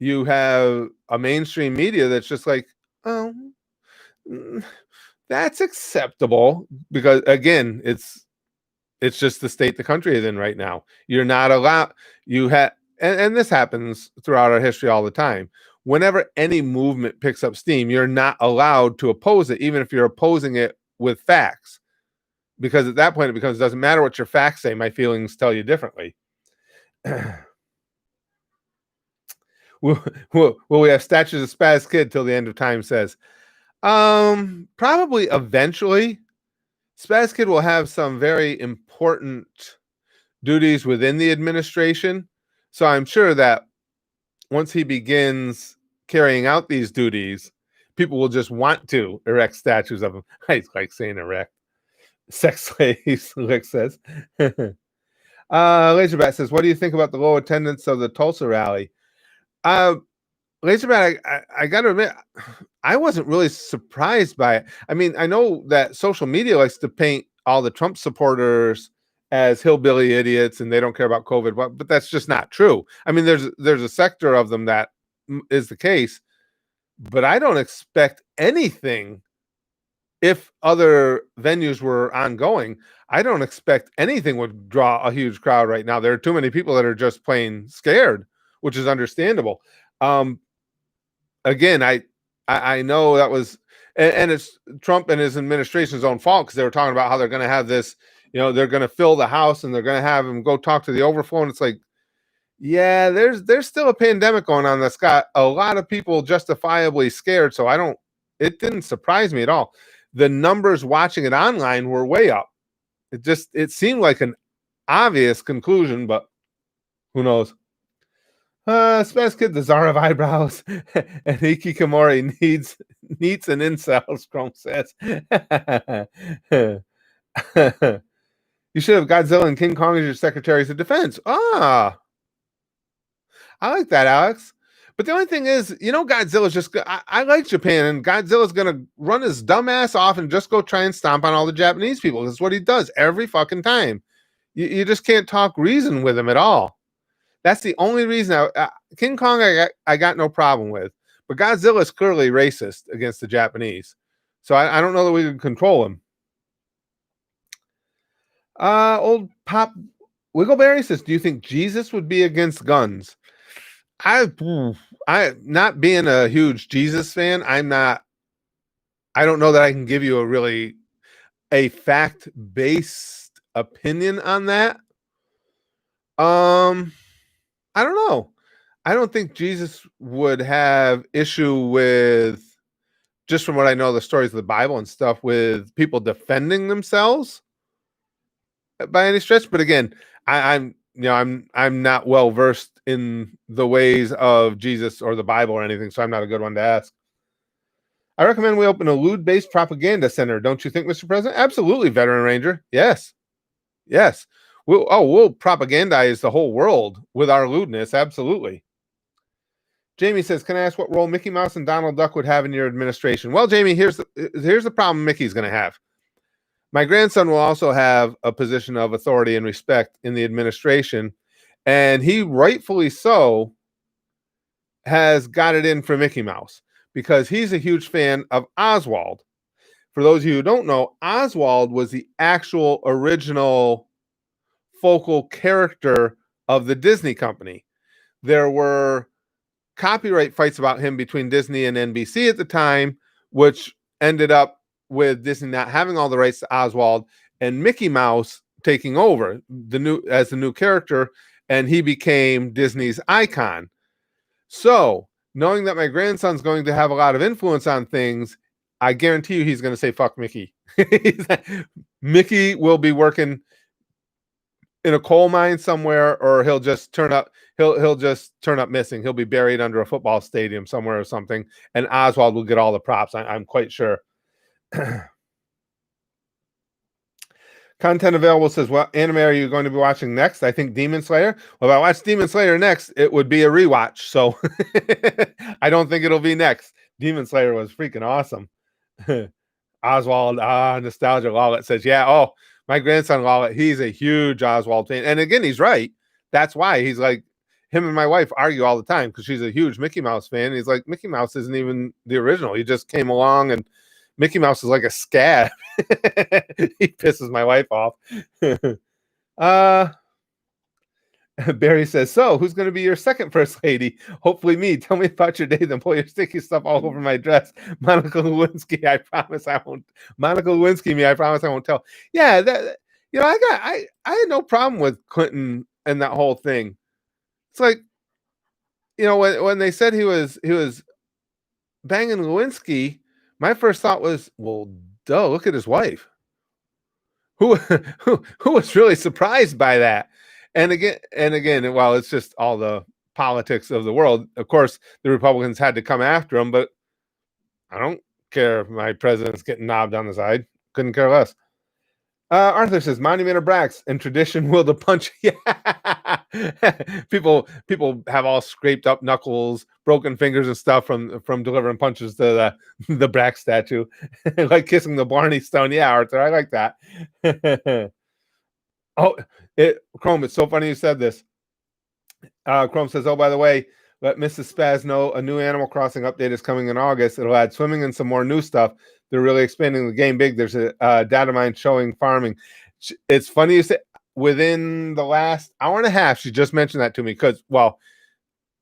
you have a mainstream media that's just like, oh, that's acceptable, because again, it's just the state the country is in right now. You're not allowed. And this happens throughout our history all the time. Whenever any movement picks up steam, you're not allowed to oppose it, even if you're opposing it with facts, because at that point it becomes, it doesn't matter what your facts say, my feelings tell you differently. Will we have statues of Spaz Kid till the end of time? Says, probably eventually. Spaz Kid will have some very important duties within the administration, so I'm sure that once he begins carrying out these duties, people will just want to erect statues of him. I like saying erect. Sex slaves, Lick says. Laserbat says, what do you think about the low attendance of the Tulsa rally? Laserbat, I got to admit, I wasn't really surprised by it. I mean, I know that social media likes to paint all the Trump supporters as hillbilly idiots and they don't care about COVID, but that's just not true. I mean, there's a sector of them that is the case, but I don't expect anything. If other venues were ongoing, I don't expect anything would draw a huge crowd right now. There are too many people that are just plain scared, which is understandable. Again, I know that was, and it's Trump and his administration's own fault, because they were talking about how they're going to have this, they're going to fill the House and they're going to have him go talk to the overflow. And it's like, yeah, there's still a pandemic going on that's got a lot of people justifiably scared. So it didn't surprise me at all. The numbers watching it online were way up. It seemed like an obvious conclusion, but who knows? Spaz Kid, the czar of eyebrows, and Hikikomori needs an incel, Chrome says. You should have Godzilla and King Kong as your secretaries of defense. I like that, Alex. But the only thing is, Godzilla's just, I like Japan, and Godzilla's going to run his dumb ass off and just go try and stomp on all the Japanese people. That's what he does every fucking time. You just can't talk reason with him at all. That's the only reason. King Kong, I got no problem with. But Godzilla is clearly racist against the Japanese. So I don't know that we can control him. Old Pop Wiggleberry says, do you think Jesus would be against guns? I not being a huge Jesus fan, I don't know that I can give you a fact-based opinion on that. I don't know. I don't think Jesus would have issue with, just from what I know, the stories of the Bible and stuff, with people defending themselves by any stretch. But again, I'm not well versed in the ways of Jesus or the Bible or anything, so I'm not a good one to ask. I recommend we open a lewd-based propaganda center. Don't you think, Mr. President? Absolutely, Veteran Ranger. Yes. We'll propagandize the whole world with our lewdness. Absolutely. Jamie says, can I ask what role Mickey Mouse and Donald Duck would have in your administration? Well, Jamie, here's the problem Mickey's going to have. My grandson will also have a position of authority and respect in the administration, and he rightfully so has got it in for Mickey Mouse because he's a huge fan of Oswald. For those of you who don't know, Oswald was the actual original focal character of the Disney company. There were copyright fights about him between Disney and NBC at the time, which ended up with Disney not having all the rights to Oswald, and Mickey Mouse taking over the new character, and he became Disney's icon. So, knowing that my grandson's going to have a lot of influence on things, I guarantee you he's going to say fuck Mickey. Mickey will be working in a coal mine somewhere, or he'll just turn up missing. He'll be buried under a football stadium somewhere or something, and Oswald will get all the props. I'm quite sure. Content available says, what anime are you going to be watching next? I think Demon Slayer. Well, if I watch Demon Slayer next, it would be a rewatch. So I don't think it'll be next. Demon Slayer was freaking awesome. Oswald, nostalgia. Lawlet says, yeah. Oh, my grandson Lawlet, he's a huge Oswald fan. And again, he's right. That's why he's like, him and my wife argue all the time because she's a huge Mickey Mouse fan. He's like, Mickey Mouse isn't even the original. He just came along, and Mickey Mouse is like a scab. He pisses my wife off. Barry says, so who's going to be your second first lady? Hopefully me. Tell me about your day, then pull your sticky stuff all over my dress. Monica Lewinsky, I promise I won't. Monica Lewinsky, me, I promise I won't tell. Yeah, that, you know, I had no problem with Clinton and that whole thing. It's like, you know, when they said he was banging Lewinsky, my first thought was, well, duh, look at his wife. Who was really surprised by that? And again, while it's just all the politics of the world, of course, the Republicans had to come after him, but I don't care if my president's getting knobbed on the side. Couldn't care less. Arthur says, Monument of Brax and tradition will the punch. Yeah. people have all scraped up knuckles, broken fingers and stuff from delivering punches to the Brax statue. Like kissing the Barney Stone. Yeah, Arthur, I like that. Chrome, it's so funny you said this. Chrome says, oh, by the way, let Mrs. Spaz know a new Animal Crossing update is coming in August. It'll add swimming and some more new stuff. They're really expanding the game big. There's a data mine showing farming. It's funny you say, within the last hour and a half, she just mentioned that to me because, well,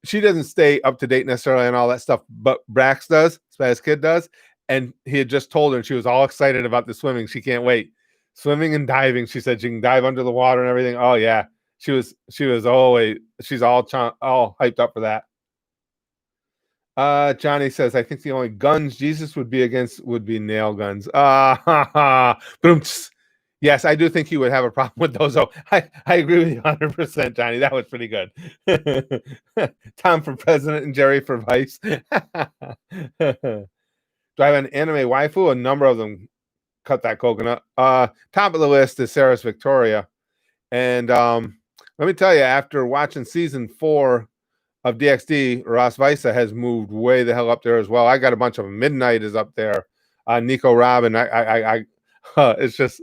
she doesn't stay up to date necessarily and all that stuff, but Brax does, Spaz Kid does, and he had just told her, and she was all excited about the swimming. She can't wait. Swimming and diving. She said she can dive under the water and everything. Oh yeah, she's all hyped up for that. Johnny says, I think the only guns Jesus would be against would be nail guns. Yes, I do think he would have a problem with those. Oh, I agree with you 100%, Johnny. That was pretty good. Tom for president and Jerry for vice. Do I have an anime waifu? A number of them cut that coconut. Top of the list is Sarah's Victoria. And let me tell you, after watching season 4 of DxD, Ross Visa has moved way the hell up there as well. I got a bunch of them. Midnight is up there. Nico Robin. It's just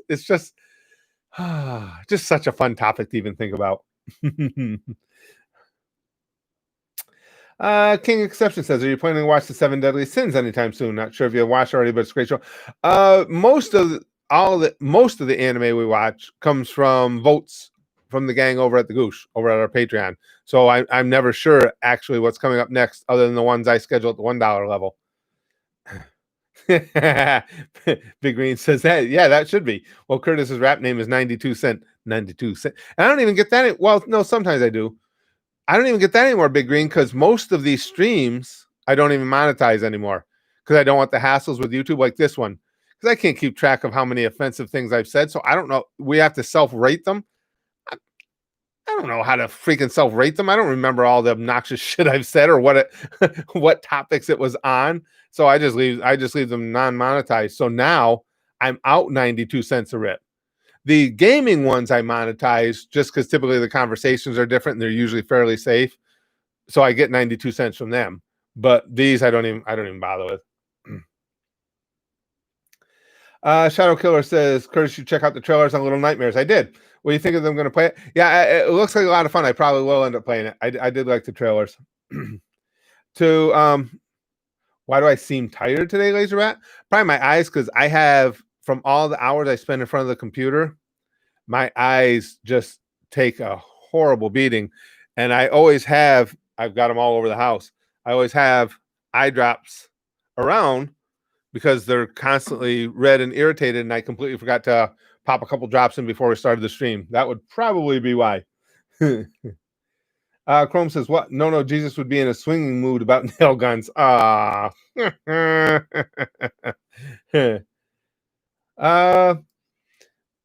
just such a fun topic to even think about. King Exception says, are you planning to watch the 7 Deadly Sins anytime soon? Not sure if you have watched already, but it's a great show. Most of the anime we watch comes from votes from the gang over at the Goosh, over at our Patreon. So I'm never sure actually what's coming up next other than the ones I schedule at the $1 level. Big Green says that. Yeah, that should be. Well, Curtis's rap name is 92 Cent. 92 Cent. And I don't even get that. Well, no, sometimes I do. I don't even get that anymore, Big Green, because most of these streams I don't even monetize anymore because I don't want the hassles with YouTube like this one, because I can't keep track of how many offensive things I've said. So I don't know. We have to self-rate them. I don't know how to freaking self-rate them. I don't remember all the obnoxious shit I've said or what topics it was on. So I just leave them non-monetized. So now I'm out 92 cents a rip. The gaming ones I monetize just because typically the conversations are different and they're usually fairly safe. So I get 92 cents from them. But these I don't even bother with. Shadow Killer says, Curtis, you check out the trailers on Little Nightmares. I did. What do you think of them going to play it? Yeah, it looks like a lot of fun. I probably will end up playing it. I did like the trailers. Why do I seem tired today, Laser Rat? Probably my eyes, because I have, from all the hours I spend in front of the computer, my eyes just take a horrible beating. And I always have, I've got them all over the house. I always have eye drops around because they're constantly red and irritated, and I completely forgot to pop a couple drops in before we started the stream. That would probably be why. Chrome says, "What? No, Jesus would be in a swinging mood about nail guns."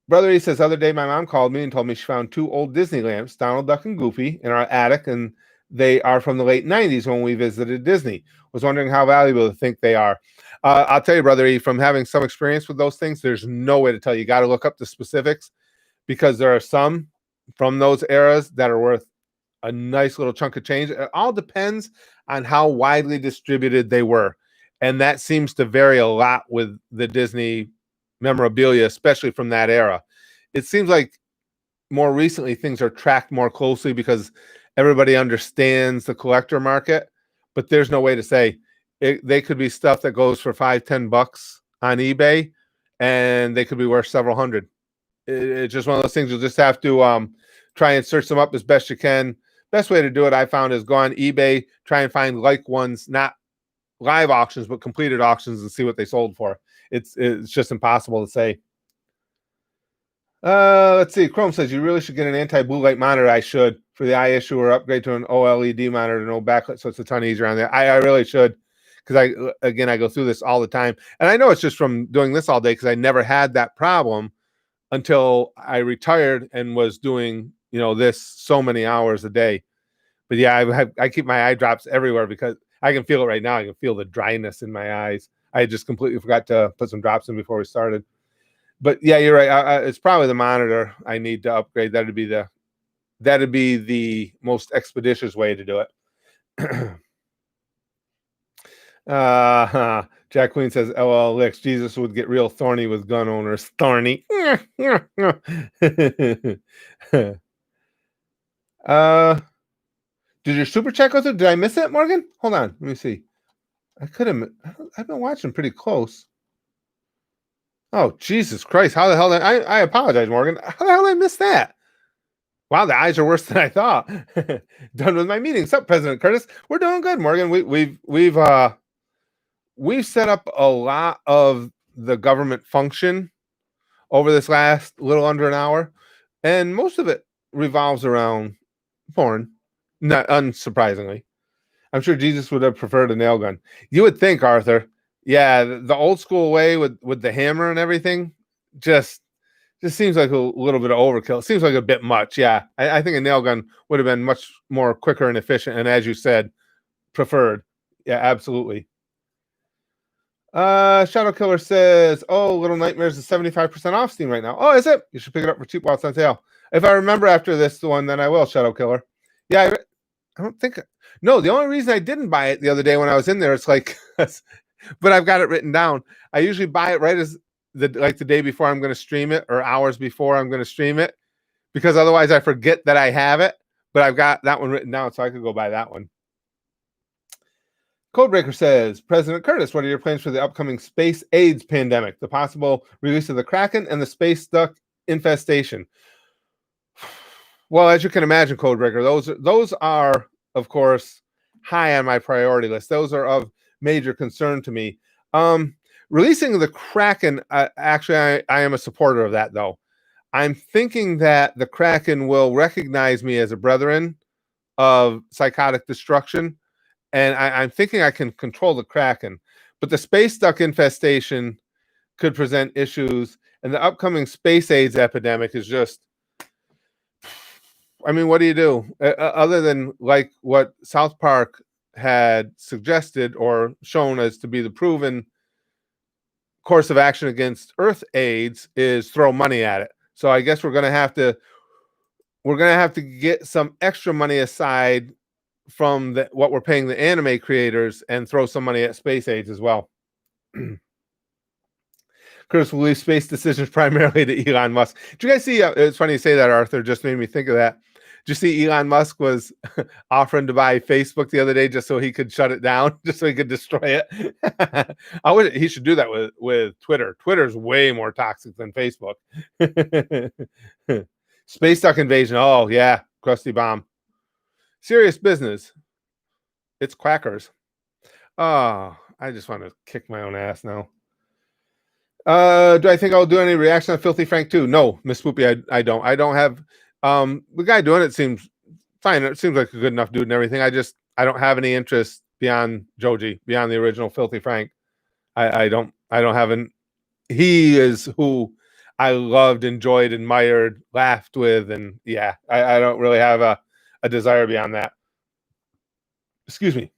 Brother, he says, other day my mom called me and told me she found 2 old Disney lamps, Donald Duck and Goofy, in our attic, and they are from the late 90s when we visited Disney. Was wondering how valuable to think they are. I'll tell you, Brother E, from having some experience with those things, there's no way to tell. You got to look up the specifics, because there are some from those eras that are worth a nice little chunk of change. It all depends on how widely distributed they were. And that seems to vary a lot with the Disney memorabilia, especially from that era. It seems like more recently things are tracked more closely because everybody understands the collector market, but there's no way to say. They could be stuff that goes for $5-10 on eBay, and they could be worth several hundred. It's just one of those things. You'll just have to try and search them up as best you can. Best way to do it, I found, is go on eBay, try and find like ones, not live auctions, but completed auctions, and see what they sold for. It's just impossible to say. Let's see. Chrome says you really should get an anti-blue light monitor. I should, for the eye issue, or upgrade to an OLED monitor, no backlit, so it's a ton easier on there. I really should, because I go through this all the time, and I know it's just from doing this all day, because I never had that problem until I retired and was doing this so many hours a day. But yeah, I keep my eye drops everywhere because I can feel it right now. I can feel the dryness in my eyes. I just completely forgot to put some drops in before we started. But yeah, you're right. It's probably the monitor I need to upgrade. That'd be the most expeditious way to do it. Jack Queen says, "LL Licks, Jesus would get real thorny with gun owners." Thorny. Did your super chat go through? Did I miss it, Morgan? Hold on, let me see. I could have. I've been watching pretty close. Oh, Jesus Christ! How the hell did I apologize, Morgan. How the hell did I miss that? Wow, the eyes are worse than I thought. Done with my meeting. What's up, President Curtis? We're doing good, Morgan. We've set up a lot of the government function over this last little under an hour, and most of it revolves around porn. Not unsurprisingly. I'm sure Jesus would have preferred a nail gun. You would think, Arthur. Yeah, the old school way with the hammer and everything just seems like a little bit of overkill. It seems like a bit much. Yeah, I think a nail gun would have been much more quicker and efficient, and as you said, preferred. Yeah, absolutely. Shadow Killer says, "Oh, Little Nightmares is 75% off Steam right now. Oh, is it? You should pick it up for cheap while it's on sale. If I remember after this one, then I will." Shadow Killer. Yeah, I don't think. No, the only reason I didn't buy it the other day when I was in there, it's like, but I've got it written down. I usually buy it right as the day before I'm going to stream it, or hours before I'm going to stream it, because otherwise I forget that I have it. But I've got that one written down, so I could go buy that one. Codebreaker says, President Curtis, what are your plans for the upcoming space AIDS pandemic, the possible release of the Kraken, and the space duck infestation? Well, as you can imagine, Codebreaker, those are, of course, high on my priority list. Those are of major concern to me. Releasing the Kraken, actually, I am a supporter of that, though. I'm thinking that the Kraken will recognize me as a brethren of psychotic destruction, and I'm thinking I can control the Kraken. But the space duck infestation could present issues, and the upcoming space AIDS epidemic is just, I mean, what do you do? Other than like what South Park had suggested or shown as to be the proven course of action against Earth AIDS is throw money at it. So I guess we're gonna have to get some extra money aside from what we're paying the anime creators and throw some money at space AIDS as well. Curtis will leave space decisions primarily to Elon Musk. Did you guys see? It's funny you say that, Arthur. Just made me think of that. Did you see Elon Musk was offering to buy Facebook the other day just so he could shut it down, just so he could destroy it? He should do that with Twitter. Twitter's way more toxic than Facebook. Space duck invasion. Oh yeah, crusty bomb. Serious business. It's quackers. Oh, I just want to kick my own ass now. Do I think I'll do any reaction on Filthy Frank 2? No, Miss Poopy, I don't. I don't have the guy doing it seems fine. It seems like a good enough dude and everything. I don't have any interest beyond Joji, beyond the original Filthy Frank. I don't have an he is who I loved, enjoyed, admired, laughed with, and yeah, I don't really have a desire beyond that. Excuse me.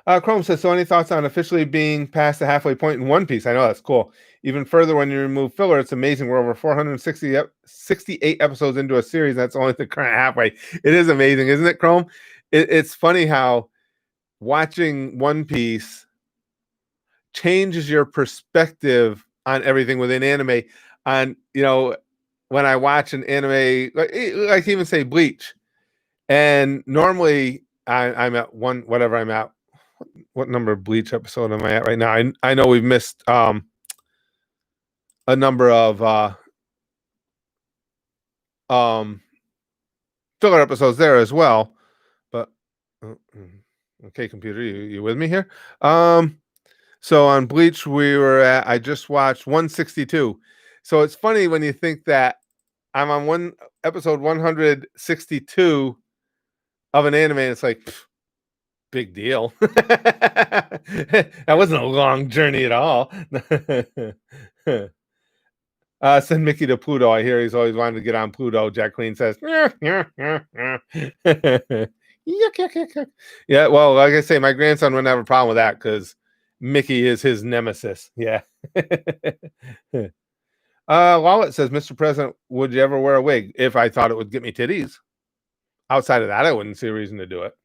Chrome says, so any thoughts on officially being past the halfway point in One Piece? I know that's cool. Even further, when you remove filler, it's amazing. We're over 468 episodes into a series. That's only the current halfway. It is amazing, isn't it, Chrome? It's funny how watching One Piece changes your perspective on everything within anime. On, you know, when I watch an anime, like even say Bleach, and normally I'm at one, whatever I'm at. What number of Bleach episode am I at right now? I know we've missed a number of filler episodes there as well. But okay, computer, you with me here? So on Bleach we were at, I just watched 162. So it's funny when you think that I'm on episode 162 of an anime, and it's like, big deal. That wasn't a long journey at all. Send Mickey to Pluto. I hear he's always wanted to get on Pluto. Jack Queen says, yeah, well, like I say, my grandson wouldn't have a problem with that because Mickey is his nemesis. Yeah. Wallet says, Mr. President, would you ever wear a wig if I thought it would get me titties? Outside of that, I wouldn't see a reason to do it.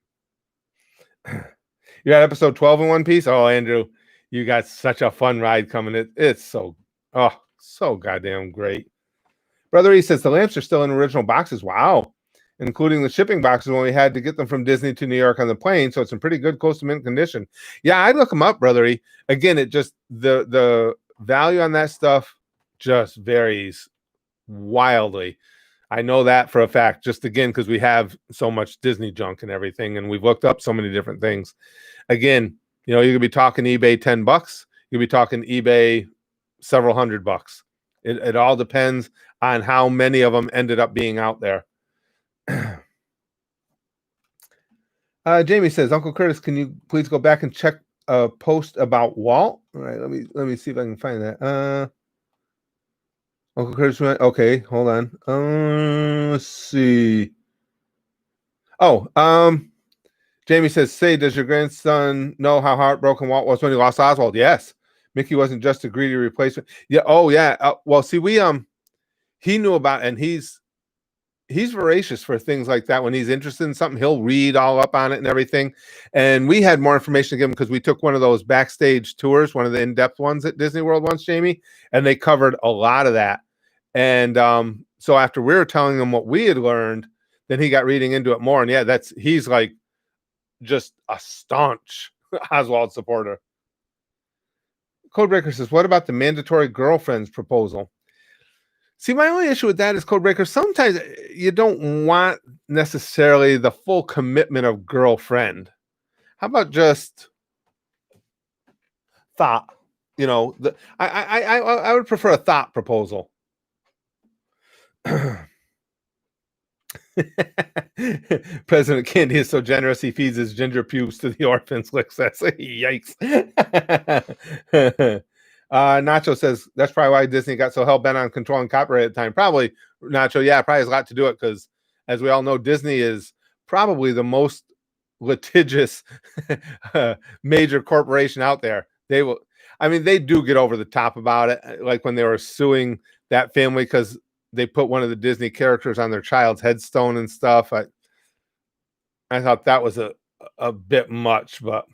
You're at episode 12 in One Piece. Oh, Andrew, you got such a fun ride coming. It's so goddamn great. Brother E says the lamps are still in original boxes. Wow. Including the shipping boxes when we had to get them from Disney to New York on the plane. So it's in pretty good close to mint condition. Yeah, I'd look them up, Brother E. Again, it just the value on that stuff just varies wildly. I know that for a fact, just again, because we have so much Disney junk and everything, and we've looked up so many different things. Again, you know, you could be talking eBay $10. You could be talking eBay several $100. It all depends on how many of them ended up being out there. Jamie says, Uncle Curtis, can you please go back and check a post about Walt? All right, let me see if I can find that. Uncle Curtis, okay, hold on. Let's see. Oh, Jamie says, say, does your grandson know how heartbroken Walt was when he lost Oswald? Yes. Mickey wasn't just a greedy replacement. Yeah. Oh, yeah. Well, see, he knew about, and he's voracious for things like that. When he's interested in something, he'll read all up on it and everything. And we had more information to give him because we took one of those backstage tours, one of the in-depth ones at Disney World once, Jamie, and they covered a lot of that. And so after we were telling him what we had learned, then he got reading into it more. And yeah, he's like just a staunch Oswald supporter. Codebreaker says, what about the mandatory girlfriends proposal? See, my only issue with that is, Codebreaker, sometimes you don't want necessarily the full commitment of girlfriend. How about just thought? You know, I would prefer a thought proposal. President Candy is so generous he feeds his ginger pubes to the orphans. Yikes. Nacho says that's probably why Disney got so hell bent on controlling copyright at the time. Probably, Nacho, yeah, probably has a lot to do it because, as we all know, Disney is probably the most litigious major corporation out there. They do get over the top about it, like when they were suing that family because they put one of the Disney characters on their child's headstone and stuff. I thought that was a bit much, but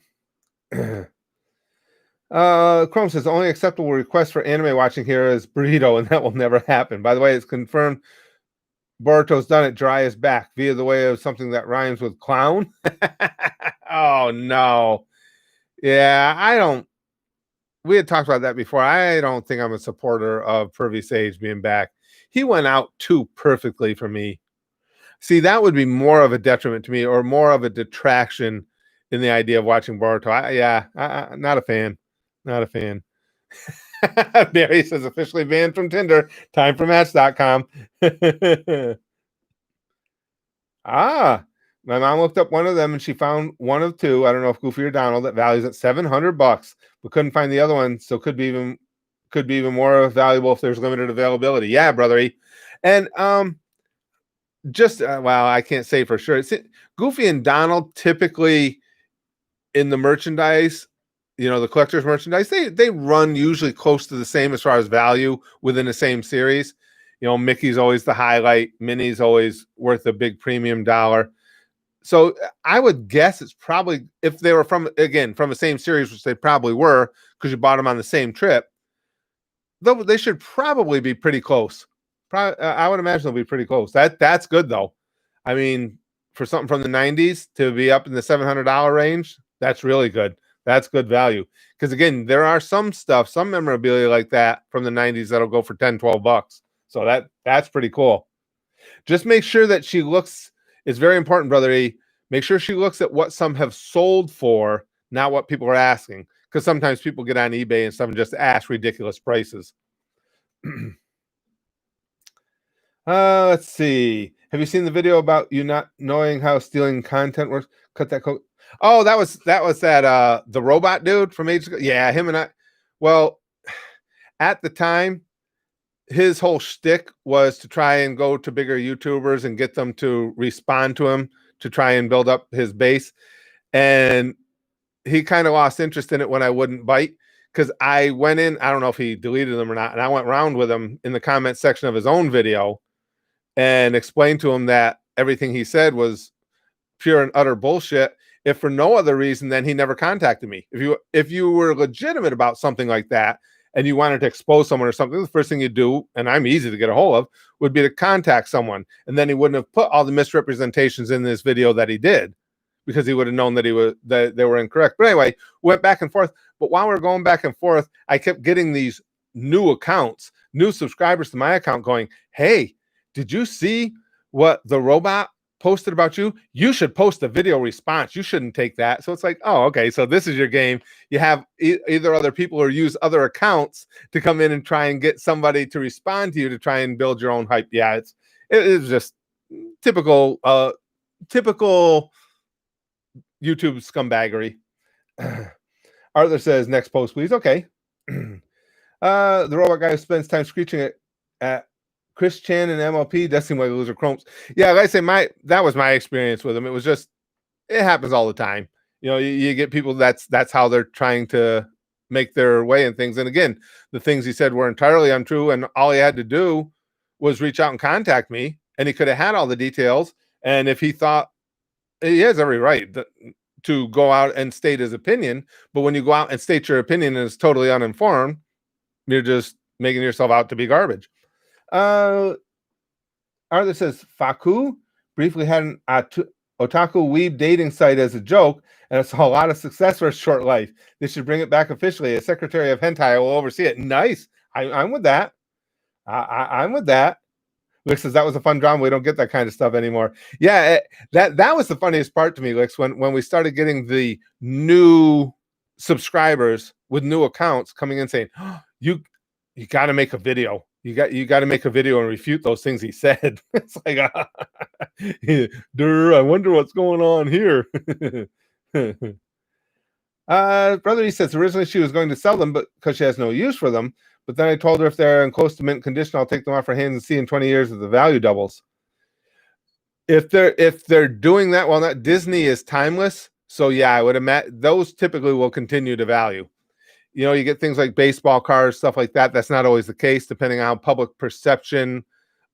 Chrome says the only acceptable request for anime watching here is burrito, and that will never happen. By the way, it's confirmed Boruto's done it. Dry is back via the way of something that rhymes with clown. Oh no. Yeah, we had talked about that before. I don't think I'm a supporter of Pervy Sage being back. He went out too perfectly for me. See, that would be more of a detriment to me, or more of a detraction in the idea of watching Boruto. Not a fan. Not a fan. Barry says officially banned from Tinder. Time for Match.com. Ah, my mom looked up one of them and she found one of two. I don't know if Goofy or Donald that values at $700, but couldn't find the other one. So could be even more valuable if there's limited availability. Yeah, brother E. And just well, I can't say for sure. Goofy and Donald typically in the merchandise, the collector's merchandise, they run usually close to the same as far as value within the same series. Mickey's always the highlight. Minnie's always worth a big premium dollar. So I would guess it's probably, if they were from the same series, which they probably were, because you bought them on the same trip, though they should probably be pretty close. I would imagine they'll be pretty close. That's good though. I mean, for something from the 90s to be up in the $700 range, that's really good. That's good value. Because again, there are some memorabilia like that from the 90s that'll go for $10-$12. So that's pretty cool. Just make sure that she looks, it's very important, brother E. Make sure she looks at what some have sold for, not what people are asking. Because sometimes people get on eBay and stuff and just ask ridiculous prices. Let's see. Have you seen the video about you not knowing how stealing content works? Cut that code. Oh, that was that the robot dude from ages ago. Yeah, him and I. Well, at the time, his whole shtick was to try and go to bigger YouTubers and get them to respond to him to try and build up his base. And he kind of lost interest in it when I wouldn't bite, because I went in, I don't know if he deleted them or not, and I went around with him in the comment section of his own video and explained to him that everything he said was pure and utter bullshit. If for no other reason, then he never contacted me. If you were legitimate about something like that and you wanted to expose someone or something, the first thing you do, and I'm easy to get a hold of, would be to contact someone. And then he wouldn't have put all the misrepresentations in this video that he did, because he would have known that they were incorrect. But anyway, went back and forth. But while we were going back and forth, I kept getting these new accounts, new subscribers to my account going, hey, did you see what the robot posted about you? You should post a video response. You shouldn't take that. So it's like, oh, okay. So this is your game. You have either other people or use other accounts to come in and try and get somebody to respond to you to try and build your own hype. Yeah, it is just typical YouTube scumbaggery. Arthur says, next post, please. Okay. The robot guy who spends time screeching at Chris Chan and MLP does seem like a loser. Chromes. Yeah, like I say, that was my experience with him. It was just, it happens all the time. You get people that's how they're trying to make their way in things. And again, the things he said were entirely untrue, and all he had to do was reach out and contact me, and he could have had all the details. And if he thought, he has every right to go out and state his opinion, but when you go out and state your opinion and it's totally uninformed, you're just making yourself out to be garbage. Arthur says, Faku briefly had an otaku weeb dating site as a joke, and it saw a lot of success for a short life. They should bring it back officially. As Secretary of Hentai will oversee it. Nice. I'm with that. I'm with that. Lick says, that was a fun drama. We don't get that kind of stuff anymore. Yeah, that was the funniest part to me, Licks, when we started getting the new subscribers with new accounts coming in saying, oh, you got to make a video. You got to make a video and refute those things he said. It's like, I wonder what's going on here. Brother, he says, originally she was going to sell them, but because she has no use for them. But then I told her if they're in close to mint condition, I'll take them off her hands and see in 20 years if the value doubles. If they're doing that, well, not Disney is timeless. So yeah, I would imagine those typically will continue to value. You get things like baseball cards, stuff like that. That's not always the case, depending on how public perception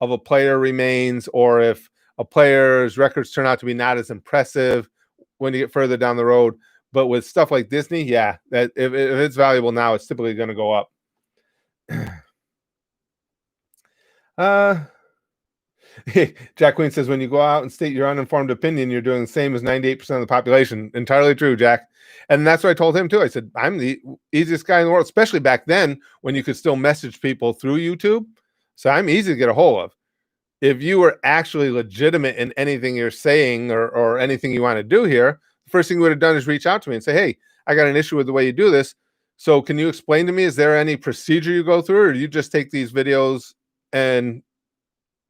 of a player remains, or if a player's records turn out to be not as impressive when you get further down the road. But with stuff like Disney, yeah, that if it's valuable now, it's typically going to go up. Jack Queen says, when you go out and state your uninformed opinion, you're doing the same as 98% of the population. Entirely true, Jack. And that's what I told him too. I said, I'm the easiest guy in the world, especially back then when you could still message people through YouTube. So I'm easy to get a hold of. If you were actually legitimate in anything you're saying or anything you want to do here, the first thing you would have done is reach out to me and say, hey, I got an issue with the way you do this. So can you explain to me, is there any procedure you go through, or do you just take these videos and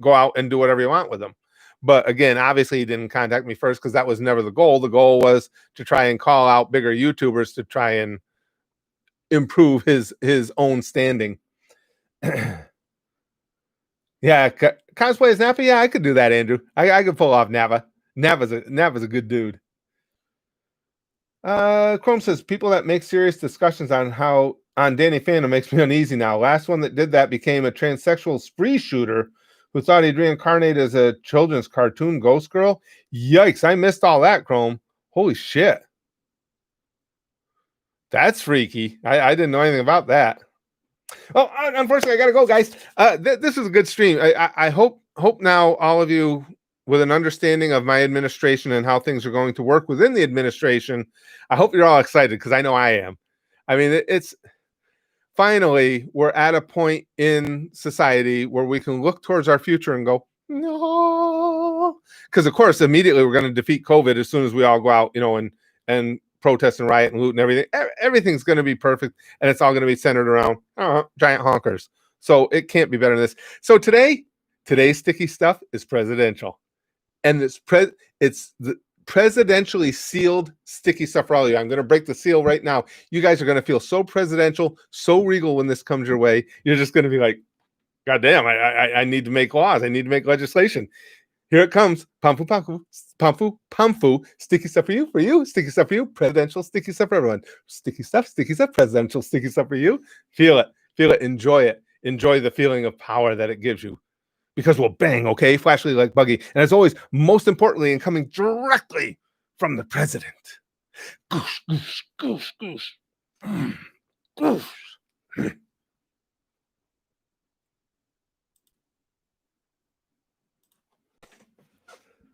go out and do whatever you want with them? But again, obviously he didn't contact me first because that was never the goal. The goal was to try and call out bigger YouTubers to try and improve his own standing. Yeah, cosplay as Nappa. Yeah, I could do that, Andrew. I could pull off Nappa. Nappa's a good dude. Chrome says people that make serious discussions on Danny Phantom makes me uneasy now. Last one that did that became a transsexual spree shooter who thought he'd reincarnate as a children's cartoon ghost girl. Yikes! I missed all that, Chrome. Holy shit, that's freaky. I didn't know anything about that. Oh, unfortunately, I gotta go, guys. This is a good stream. I hope now all of you, with an understanding of my administration and how things are going to work within the administration, I hope you're all excited because I know I am. I mean, it's finally we're at a point in society where we can look towards our future and go, no, because of course immediately we're going to defeat COVID as soon as we all go out, and protest and riot and loot and everything. Everything's going to be perfect, and it's all going to be centered around giant honkers. So it can't be better than this. So today's sticky stuff is presidential, and it's the presidentially sealed sticky stuff for all of you. I'm going to break the seal right now. You guys are going to feel so presidential, so regal when this comes your way. You're just going to be like, God damn, I need to make laws. I need to make legislation. Here it comes. Pamfu, pamfu, pamfu, pamfu. Sticky stuff for you, sticky stuff for you, presidential sticky stuff for everyone. Sticky stuff, presidential sticky stuff for you. Feel it, enjoy it. Enjoy the feeling of power that it gives you. Because we'll bang, okay? Flashly like Buggy. And as always, most importantly, and coming directly from the president. Goosh, goosh, goosh, goosh. Goosh.